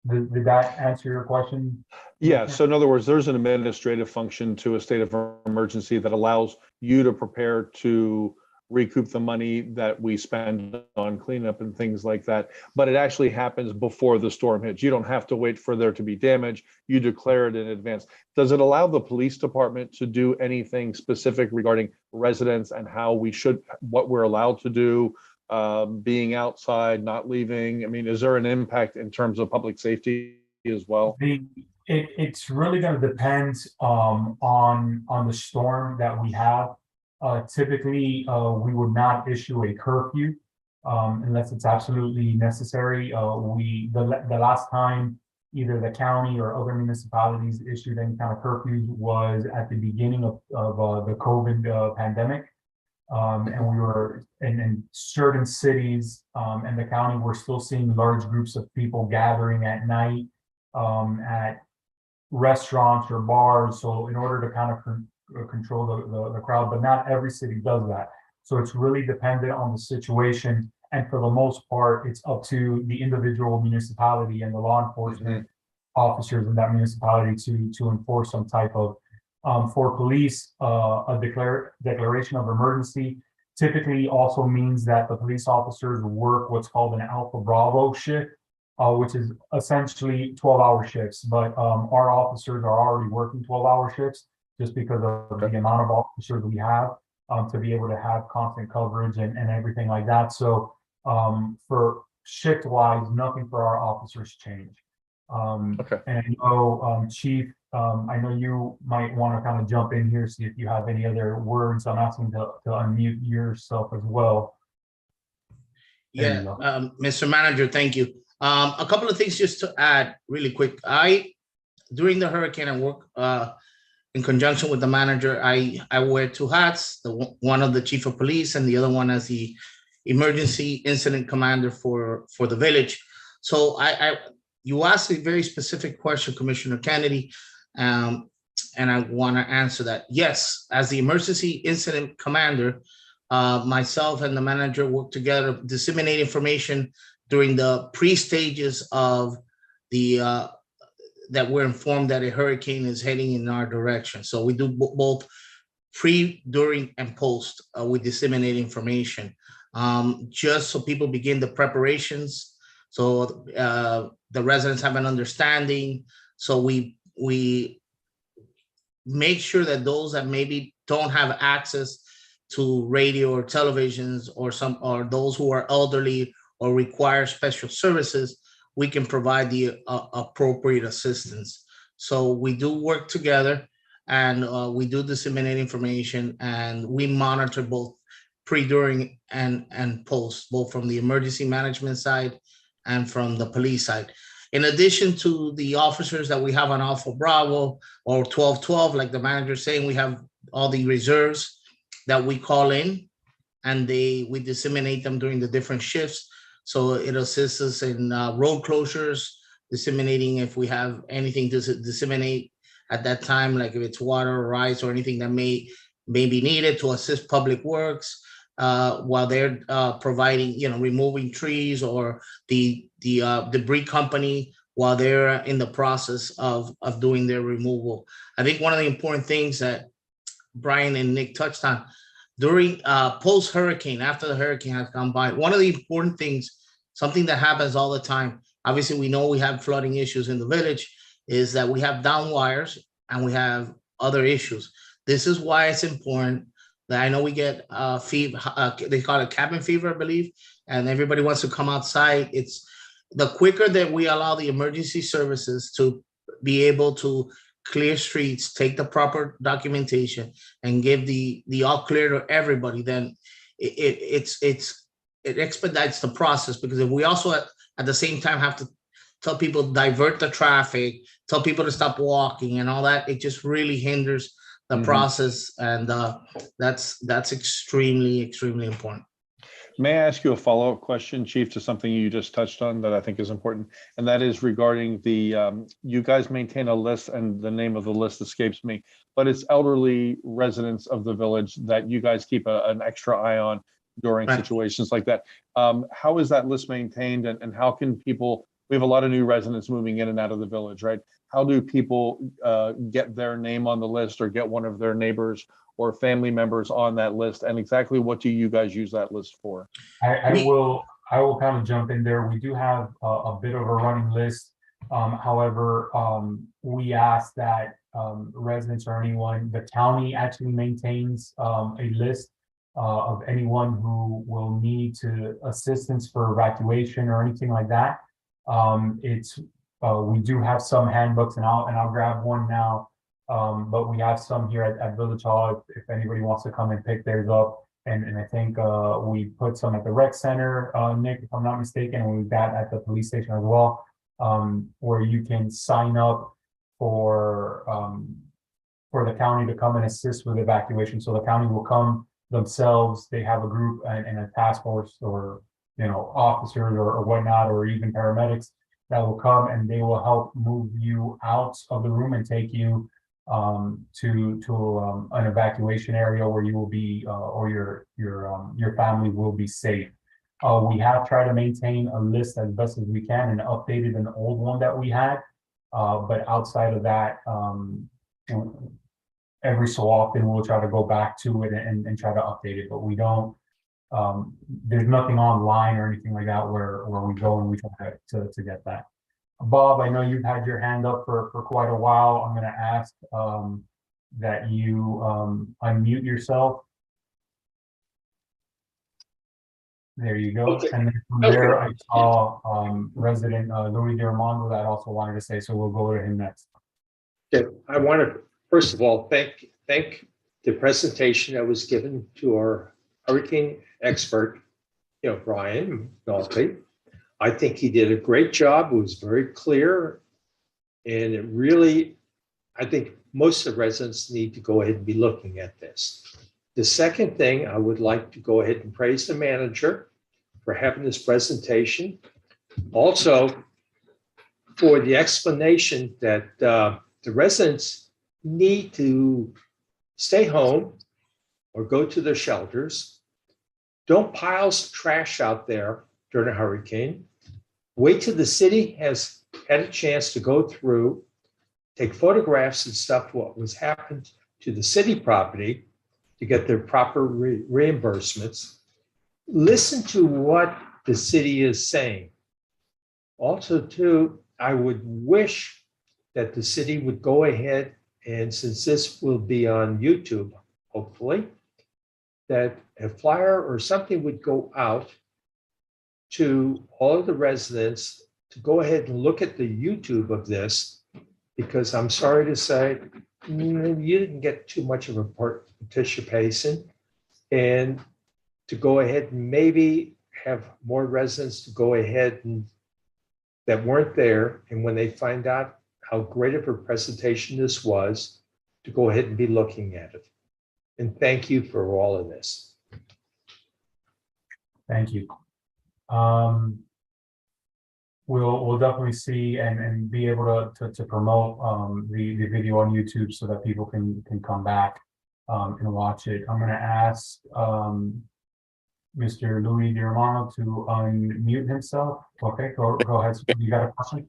Did that answer your question? Yeah, so in other words, there's an administrative function to a state of emergency that allows you to prepare to recoup the money that we spend on cleanup and things like that. But it actually happens before the storm hits. You don't have to wait for there to be damage. You declare it in advance. Does it allow the police department to do anything specific regarding residents and how we should, what we're allowed to do, being outside, not leaving? I mean, is there an impact in terms of public safety as well? It's really going to depend on the storm that we have. Typically, we would not issue a curfew unless it's absolutely necessary. The last time either the county or other municipalities issued any kind of curfews was at the beginning of the COVID pandemic. And we were in certain cities and the county were still seeing large groups of people gathering at night at restaurants or bars. So in order to kind of control the crowd, but not every city does that. So it's really dependent on the situation. And for the most part, it's up to the individual municipality and the law enforcement officers in that municipality to enforce some type of, for police, a declaration of emergency typically also means that the police officers work what's called an Alpha Bravo shift, which is essentially 12-hour shifts. But our officers are already working 12-hour shifts just because of the amount of officers we have to be able to have constant coverage and everything like that. So for shift-wise, nothing for our officers change. And I know, Chief, I know you might want to kind of jump in here, see if you have any other words. I'm asking to unmute yourself as well. Yeah, Mr. Manager, thank you. A couple of things just to add really quick. During the hurricane, I work in conjunction with the manager. I wear two hats, one of the chief of police and the other one as the emergency incident commander for the village. So you asked a very specific question, Commissioner Kennedy, and I want to answer that. Yes, as the emergency incident commander, myself and the manager work together, disseminate information during the pre-stages of the that we're informed that a hurricane is heading in our direction. So we do both pre, during, and post. We disseminate information just so people begin the preparations. So the residents have an understanding. So we make sure that those that maybe don't have access to radio or televisions, or those who are elderly or require special services, we can provide the appropriate assistance. So we do work together, and we do disseminate information, and we monitor both pre, during, and post, both from the emergency management side and from the police side. In addition to the officers that we have on Alpha Bravo or 1212, like the manager is saying, we have all the reserves that we call in, and we disseminate them during the different shifts. So it assists us in road closures, disseminating if we have anything to disseminate at that time, like if it's water or ice or anything that may be needed to assist public works while they're providing, removing trees, or the debris company while they're in the process of doing their removal. I think one of the important things that Brian and Nick touched on during post-hurricane, after the hurricane has gone by, one of the important things, something that happens all the time, obviously we know we have flooding issues in the village, is that we have down wires and we have other issues. This is why it's important that I know we get fever, they call it cabin fever, I believe, and everybody wants to come outside. It's the quicker that we allow the emergency services to be able to clear streets, take the proper documentation, and give the all clear to everybody, then it expedites the process. Because if we also at the same time have to tell people divert the traffic, tell people to stop walking and all that, it just really hinders the process, and that's extremely, extremely important. May I ask you a follow-up question, Chief, to something you just touched on that I think is important, and that is regarding the, you guys maintain a list, and the name of the list escapes me, but it's elderly residents of the village that you guys keep an extra eye on during situations like that. How is that list maintained, and how can people, we have a lot of new residents moving in and out of the village, right? How do people get their name on the list, or get one of their neighbors or family members on that list, and exactly what do you guys use that list for? I will kind of jump in there. We do have a bit of a running list. However, we ask that residents or anyone, the county actually maintains a list of anyone who will need assistance for evacuation or anything like that. We do have some handbooks, and I'll grab one now. But we have some here at Village Hall if anybody wants to come and pick theirs up. And I think we put some at the rec center, Nick, if I'm not mistaken, and we've got at the police station as well, where you can sign up for the county to come and assist with evacuation. So the county will come themselves. They have a group and a task force, or officers or whatnot, or even paramedics that will come, and they will help move you out of the room and take you to an evacuation area where you will be, or your family will be safe. We have tried to maintain a list as best as we can, and updated an old one that we had. But outside of that, every so often we'll try to go back to it and try to update it. But we don't There's nothing online or anything like that where we go and we try to get that. Bob, I know you've had your hand up for quite a while. I'm going to ask that you unmute yourself. There you go. Okay. And then from there, I saw resident Louis D'Armando that also wanted to say, so we'll go to him next. Okay. I want to, first of all, thank the presentation that was given to our hurricane expert, Brian Nolte. I think he did a great job. It was very clear. And it really, I think most of the residents need to go ahead and be looking at this. The second thing, I would like to go ahead and praise the manager for having this presentation. Also, for the explanation that the residents need to stay home or go to their shelters. Don't pile trash out there during a hurricane. Wait till the city has had a chance to go through, take photographs and stuff, what was happened to the city property to get their proper reimbursements. Listen to what the city is saying. Also, too, I would wish that the city would go ahead and, since this will be on YouTube, hopefully, that a flyer or something would go out to all of the residents to go ahead and look at the YouTube of this, because I'm sorry to say, you didn't get too much of a participation, and to go ahead and maybe have more residents to go ahead and that weren't there, and when they find out how great of a presentation this was, to go ahead and be looking at it. And thank you for all of this. Thank you. We'll definitely see and be able to promote the video on YouTube so that people can come back and watch it. I'm going to ask Mr. Louis D'Armando to unmute himself. Okay, go ahead. You got a question?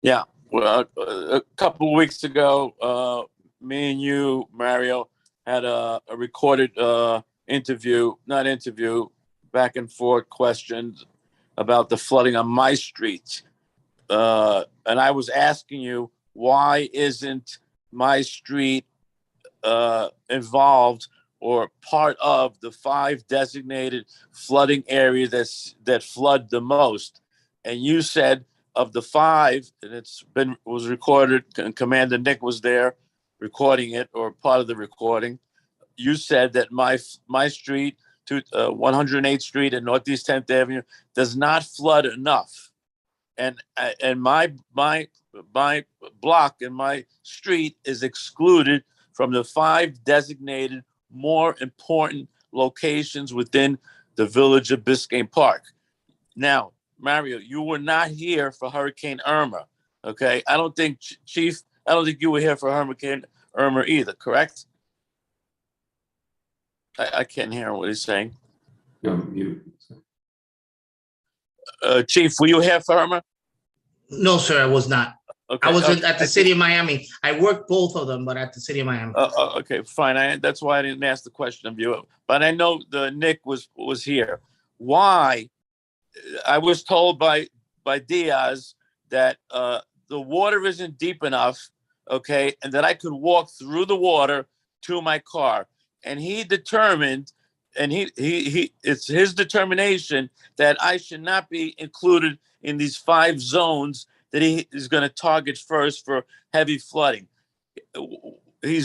Yeah. Well, a couple of weeks ago, me and you, Mario, had a recorded back and forth questions about the flooding on my street. And I was asking you, why isn't my street involved or part of the 5 designated flooding areas that flood the most? And you said of the 5, and was recorded, and Commander Nick was there recording it, or part of the recording. You said that my street, 108th Street and Northeast 10th Avenue, does not flood enough, and my block and my street is excluded from the 5 designated more important locations within the village of Biscayne Park. Now, Mario, you were not here for Hurricane Irma, okay? I don't think, Chief, I don't think you were here for Hurricane Irma either, correct? I can't hear what he's saying. No, you. Chief, were you here for Irma? No, sir, I was not. Okay. I was at the city of Miami. I worked both of them, but at the city of Miami. Okay, fine. That's why I didn't ask the question of you. But I know the Nick was here. Why? I was told by Diaz that the water isn't deep enough, okay, and that I could walk through the water to my car. And he determined, and it's his determination that I should not be included in these 5 zones that he is going to target first for heavy flooding. He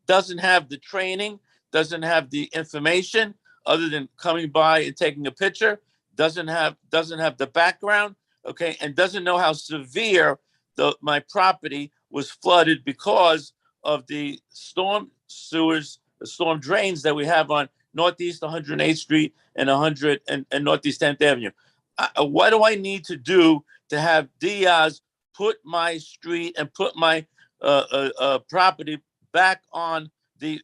doesn't have the training, doesn't have the information other than coming by and taking a picture, doesn't have the background, okay, and doesn't know how severe my property was flooded because of the storm sewers, the storm drains that we have on Northeast 108th Street and Northeast 10th Avenue. What do I need to do to have Diaz put my street and put my property back on the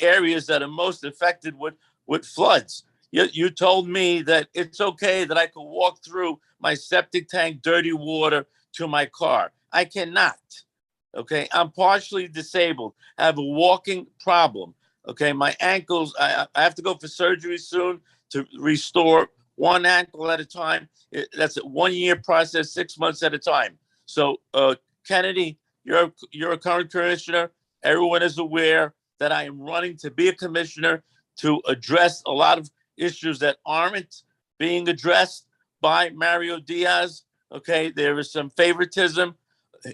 areas that are most affected with floods? You told me that it's okay that I could walk through my septic tank, dirty water to my car. I cannot. Okay, I'm partially disabled. I have a walking problem. Okay, my ankles, I have to go for surgery soon to restore one ankle at a time. That's a 1 year process, 6 months at a time. So, Kennedy, you're a current commissioner. Everyone is aware that I am running to be a commissioner to address a lot of issues that aren't being addressed by Mario Diaz. Okay, there is some favoritism.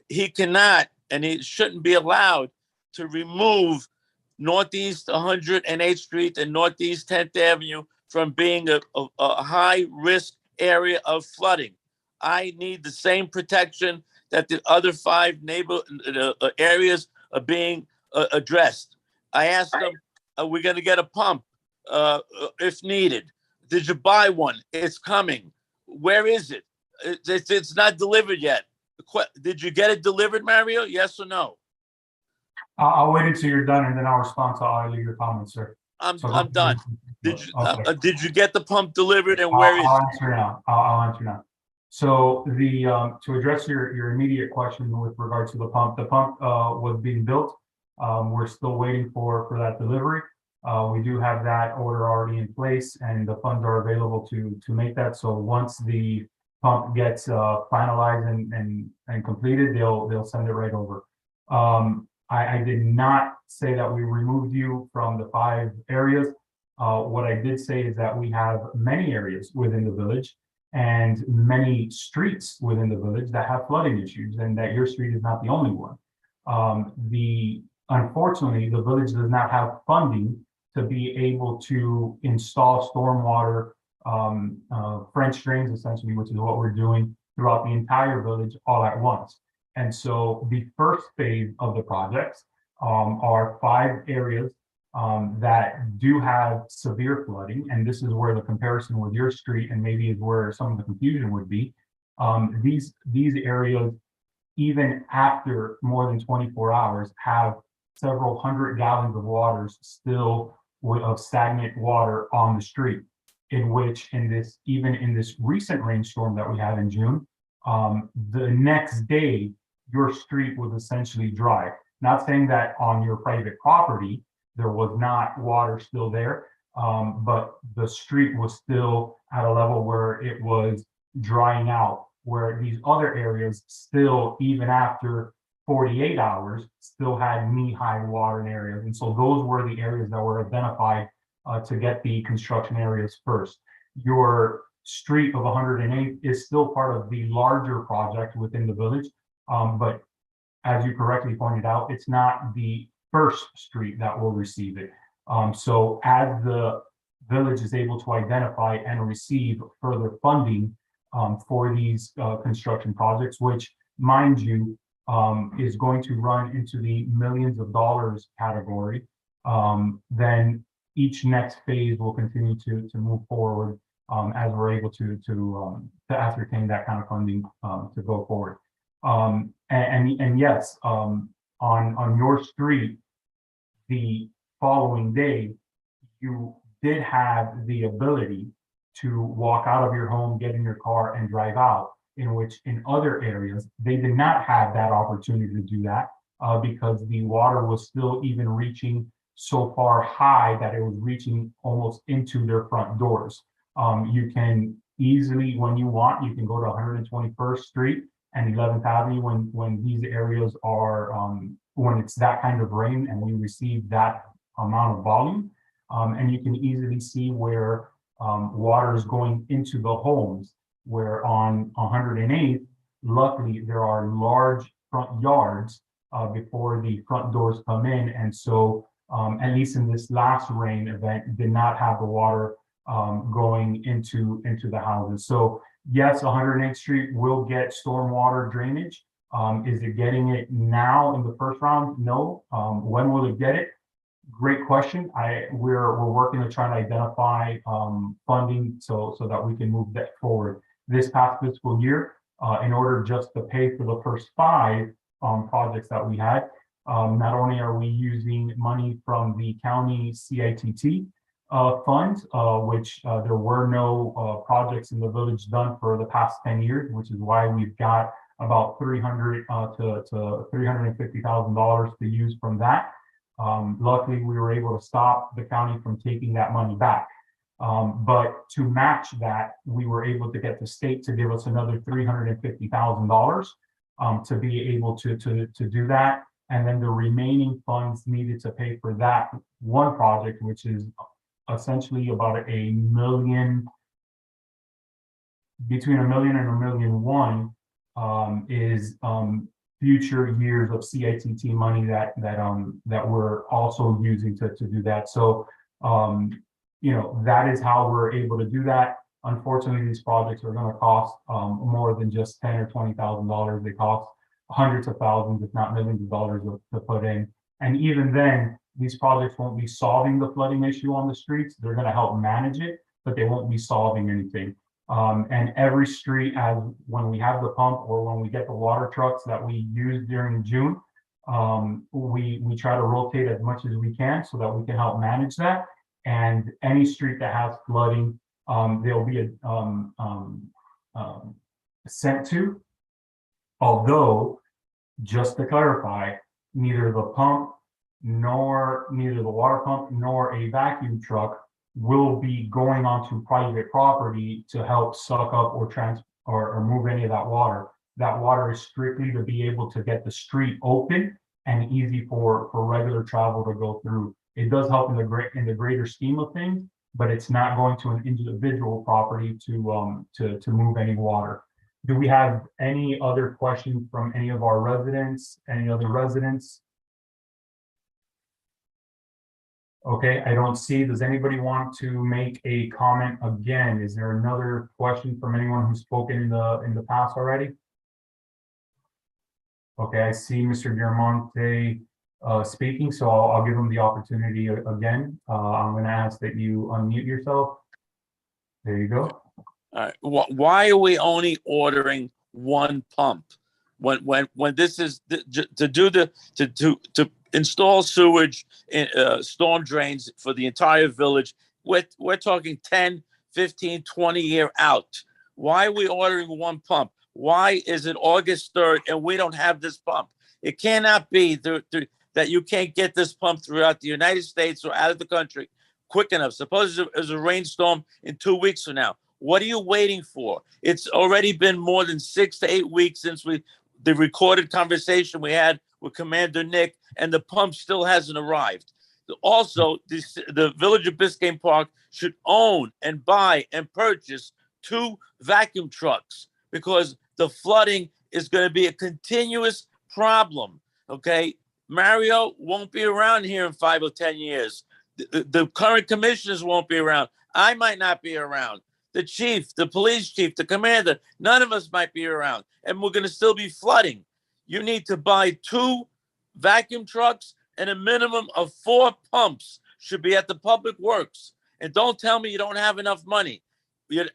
He cannot, and he shouldn't be allowed to remove Northeast 108th Street and Northeast 10th Avenue from being a high risk area of flooding. I need the same protection that the other 5 neighbor areas are being addressed. I asked them, are we going to get a pump if needed? Did you buy one? It's coming. Where is it? It's not delivered yet. Did you get it delivered, Mario? Yes or no? I'll wait until you're done and then I'll respond to all of your comments, sir. I'm So done. Okay. Did you get the pump delivered and where is I'll it? answer now. I'll answer now. So to address your immediate question with regard to the pump was being built. We're still waiting for that delivery. We do have that order already in place and the funds are available to make that. So once the pump gets finalized and completed, they'll send it right over. I did not say that we removed you from the 5 areas. What I did say is that we have many areas within the village and many streets within the village that have flooding issues, and that your street is not the only one. Unfortunately, the village does not have funding to be able to install stormwater French drains, essentially, which is what we're doing throughout the entire village all at once. And so the first phase of the projects are 5 areas that do have severe flooding. And this is where the comparison with your street and maybe is where some of the confusion would be. These areas, even after more than 24 hours, have several hundred gallons of waters still of stagnant water on the street, in which even in this recent rainstorm that we had in June, the next day, your street was essentially dry. Not saying that on your private property, there was not water still there, but the street was still at a level where it was drying out, where these other areas still, even after 48 hours, still had knee-high water in areas. And so those were the areas that were identified to get the construction areas first. Your street of 108 is still part of the larger project within the village, but as you correctly pointed out, it's not the first street that will receive it. So as the village is able to identify and receive further funding for these construction projects, which, mind you, is going to run into the millions of dollars category, then each next phase will continue to move forward as we're able to ascertain that kind of funding to go forward. And yes, on your street, the following day, you did have the ability to walk out of your home, get in your car and drive out, in which in other areas, they did not have that opportunity to do that because the water was still even reaching so far high that it was reaching almost into their front doors. You can easily, when you want, you can go to 121st Street and 11th Avenue when these areas are, when it's that kind of rain and we receive that amount of volume. And you can easily see where water is going into the homes, where on 108th, luckily there are large front yards before the front doors come in. And so at least in this last rain event, did not have the water going into the houses. So yes, 108th Street will get stormwater drainage. Is it getting it now in the first round? No. When will it get it? Great question. We're working to try to identify funding so that we can move that forward. This past fiscal year, in order just to pay for the first 5 projects that we had, not only are we using money from the county CITT fund, which there were no projects in the village done for the past 10 years, which is why we've got about $300,000 to $350,000 to use from that. Luckily, we were able to stop the county from taking that money back. But to match that, we were able to get the state to give us another $350,000 to be able to do that. And then the remaining funds needed to pay for that one project, which is essentially about $1 million, between $1 million and $1.1 million, is future years of CITT money that we're also using to do that. So that is how we're able to do that. Unfortunately, these projects are going to cost more than just $10,000 or $20,000. They cost hundreds of thousands, if not millions of dollars to put in. And even then, these projects won't be solving the flooding issue on the streets. They're going to help manage it, but they won't be solving anything. And every street, as when we have the pump or when we get the water trucks that we use during June, we try to rotate as much as we can so that we can help manage that. And any street that has flooding, there'll be sent to. Although, just to clarify, neither the water pump nor a vacuum truck will be going onto private property to help suck up or move any of that water. That water is strictly to be able to get the street open and easy for regular travel to go through. It does help in the greater scheme of things, but it's not going to an individual property to move any water. Do we have any other questions from any of our residents? Any other residents? Okay, I don't see. Does anybody want to make a comment again? Is there another question from anyone who's spoken in the past already? Okay, I see Mr. Diamante speaking, so I'll give him the opportunity again. I'm going to ask that you unmute yourself. There you go. All right. Why are we only ordering one pump when this is to install sewage in storm drains for the entire village? We're talking 10, 15, 20 year out. Why are we ordering one pump? Why is it August 3rd and we don't have this pump? It cannot be that you can't get this pump throughout the United States or out of the country quick enough. Suppose there's a rainstorm in 2 weeks from now. What are you waiting for? It's already been more than 6 to 8 weeks since the recorded conversation we had with Commander Nick, and the pump still hasn't arrived. Also, the Village of Biscayne Park should own and buy and purchase 2 vacuum trucks because the flooding is going to be a continuous problem. Okay, Mario won't be around here in 5 or 10 years. The current commissioners won't be around. I might not be around. The chief, the police chief, the commander, none of us might be around, and we're going to still be flooding. You need to buy 2 vacuum trucks and a minimum of 4 pumps should be at the public works. And don't tell me you don't have enough money.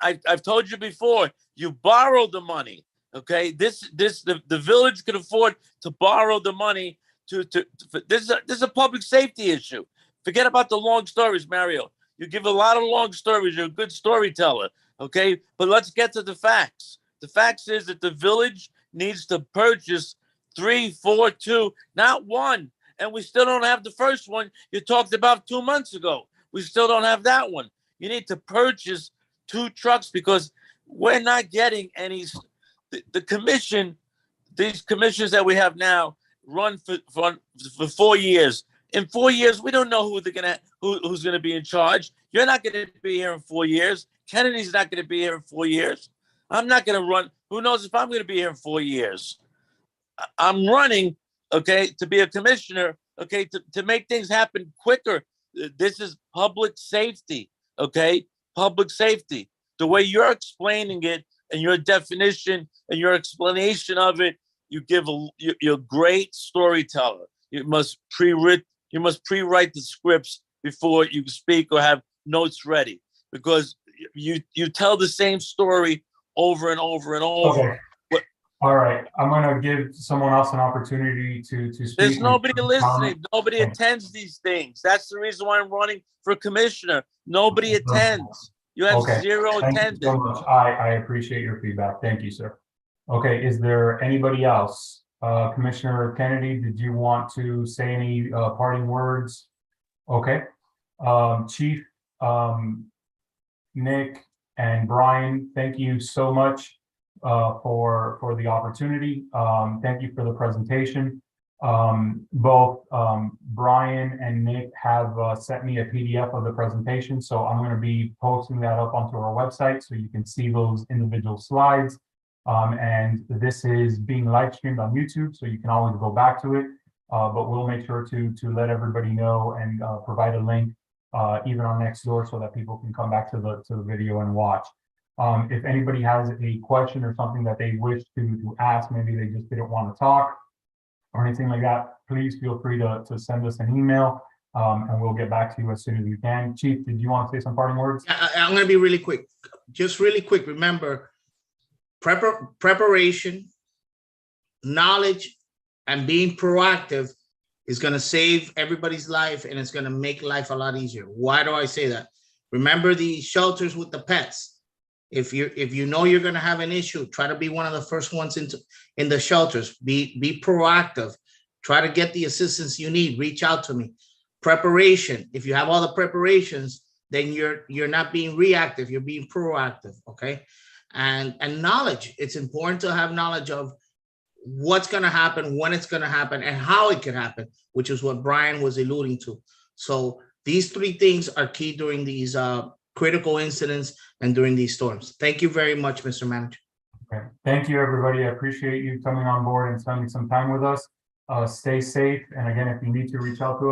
I've told you before, you borrow the money. Okay, the village could afford to borrow the money this is a public safety issue. Forget about the long stories, Mario. You give a lot of long stories. You're a good storyteller, okay? But let's get to the facts. The facts is that the village needs to purchase 3, 4, 2, not 1. And we still don't have the first one you talked about 2 months ago. We still don't have that one. You need to purchase 2 trucks because we're not getting any. The commission, these commissions that we have now run for 4 years. In 4 years, we don't know who's gonna be in charge. You're not gonna be here in 4 years. Kennedy's not gonna be here in 4 years. I'm not gonna run. Who knows if I'm gonna be here in 4 years? I'm running, okay, to be a commissioner, okay, to make things happen quicker. This is public safety, okay? Public safety. The way you're explaining it and your definition and your explanation of it, you're a great storyteller. You must pre-write the scripts before you speak or have notes ready because you tell the same story over and over and over. Okay. All right. I'm going to give someone else an opportunity to speak. There's nobody listening. Nobody attends these things. That's the reason why I'm running for commissioner. Nobody attends. You have zero attendance. Thank you so much. I appreciate your feedback. Thank you, sir. Okay. Is there anybody else Commissioner Kennedy, did you want to say any parting words? Okay. Chief, Nick, and Brian, thank you so much for the opportunity. Thank you for the presentation. Both Brian and Nick have sent me a PDF of the presentation, so I'm going to be posting that up onto our website so you can see those individual slides. And this is being live streamed on YouTube, so you can always go back to it. But we'll make sure to let everybody know and provide a link even on Nextdoor so that people can come back to the video and watch. If anybody has a question or something that they wish to ask, maybe they just didn't want to talk or anything like that, please feel free to send us an email and we'll get back to you as soon as we can. Chief, did you want to say some parting words? I'm going to be really quick. Just really quick. Remember, preparation, knowledge, and being proactive is going to save everybody's life, and it's going to make life a lot easier. Why do I say that? Remember the shelters with the pets. If you know you're going to have an issue, try to be one of the first ones in the shelters. Be proactive. Try to get the assistance you need. Reach out to me. Preparation. If you have all the preparations, then you're not being reactive. You're being proactive. Okay. And knowledge. It's important to have knowledge of what's going to happen, when it's going to happen, and how it can happen, which is what Brian was alluding to. So these three things are key during these critical incidents and during these storms. Thank you very much, Mr. Manager. Okay. Thank you, everybody. I appreciate you coming on board and spending some time with us. Stay safe. And again, if you need to reach out to us,